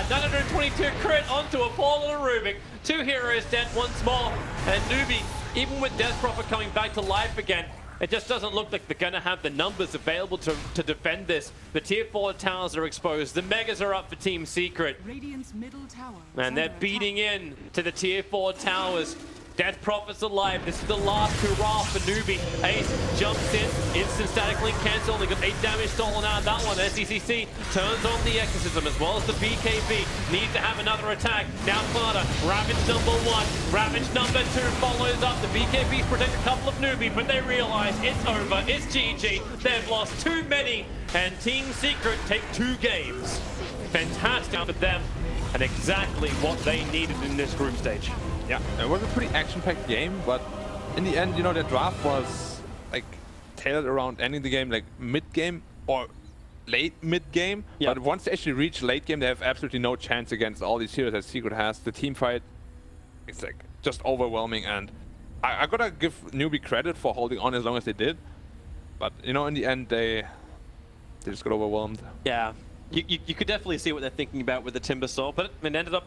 922 crit onto a poor little Rubik. 2 heroes dead once more. And Newbee, even with Death Prophet coming back to life again, it just doesn't look like they're going to have the numbers available to defend this. The tier 4 towers are exposed. The Megas are up for Team Secret. Radiant's middle tower is And they're under beating attack. in to the tier 4 towers. Death Prophet's alive. This is the last hurrah for Newbee. Ace jumps in. Instant static link cancel. They got 8 damage stolen out of that one. SECC turns on the Exorcism as well as the BKB. Needs to have another attack. Now Fada. Ravage number 1. Ravage number 2 follows up. The BKBs protect a couple of Newbee, but they realize it's over. It's GG. They've lost too many. And Team Secret take 2 games. Fantastic for them. And exactly what they needed in this group stage. Yeah, it was a pretty action-packed game, but in the end, you know, the draft was like tailored around ending the game like mid-game or late mid-game. Yeah. But once they actually reach late game, they have absolutely no chance against all these heroes that Secret has. The team fight, it's like just overwhelming, and I gotta give Newbee credit for holding on as long as they did. But you know, in the end, they just got overwhelmed. Yeah. You could definitely see what they're thinking about with the Timbersaw, but it ended up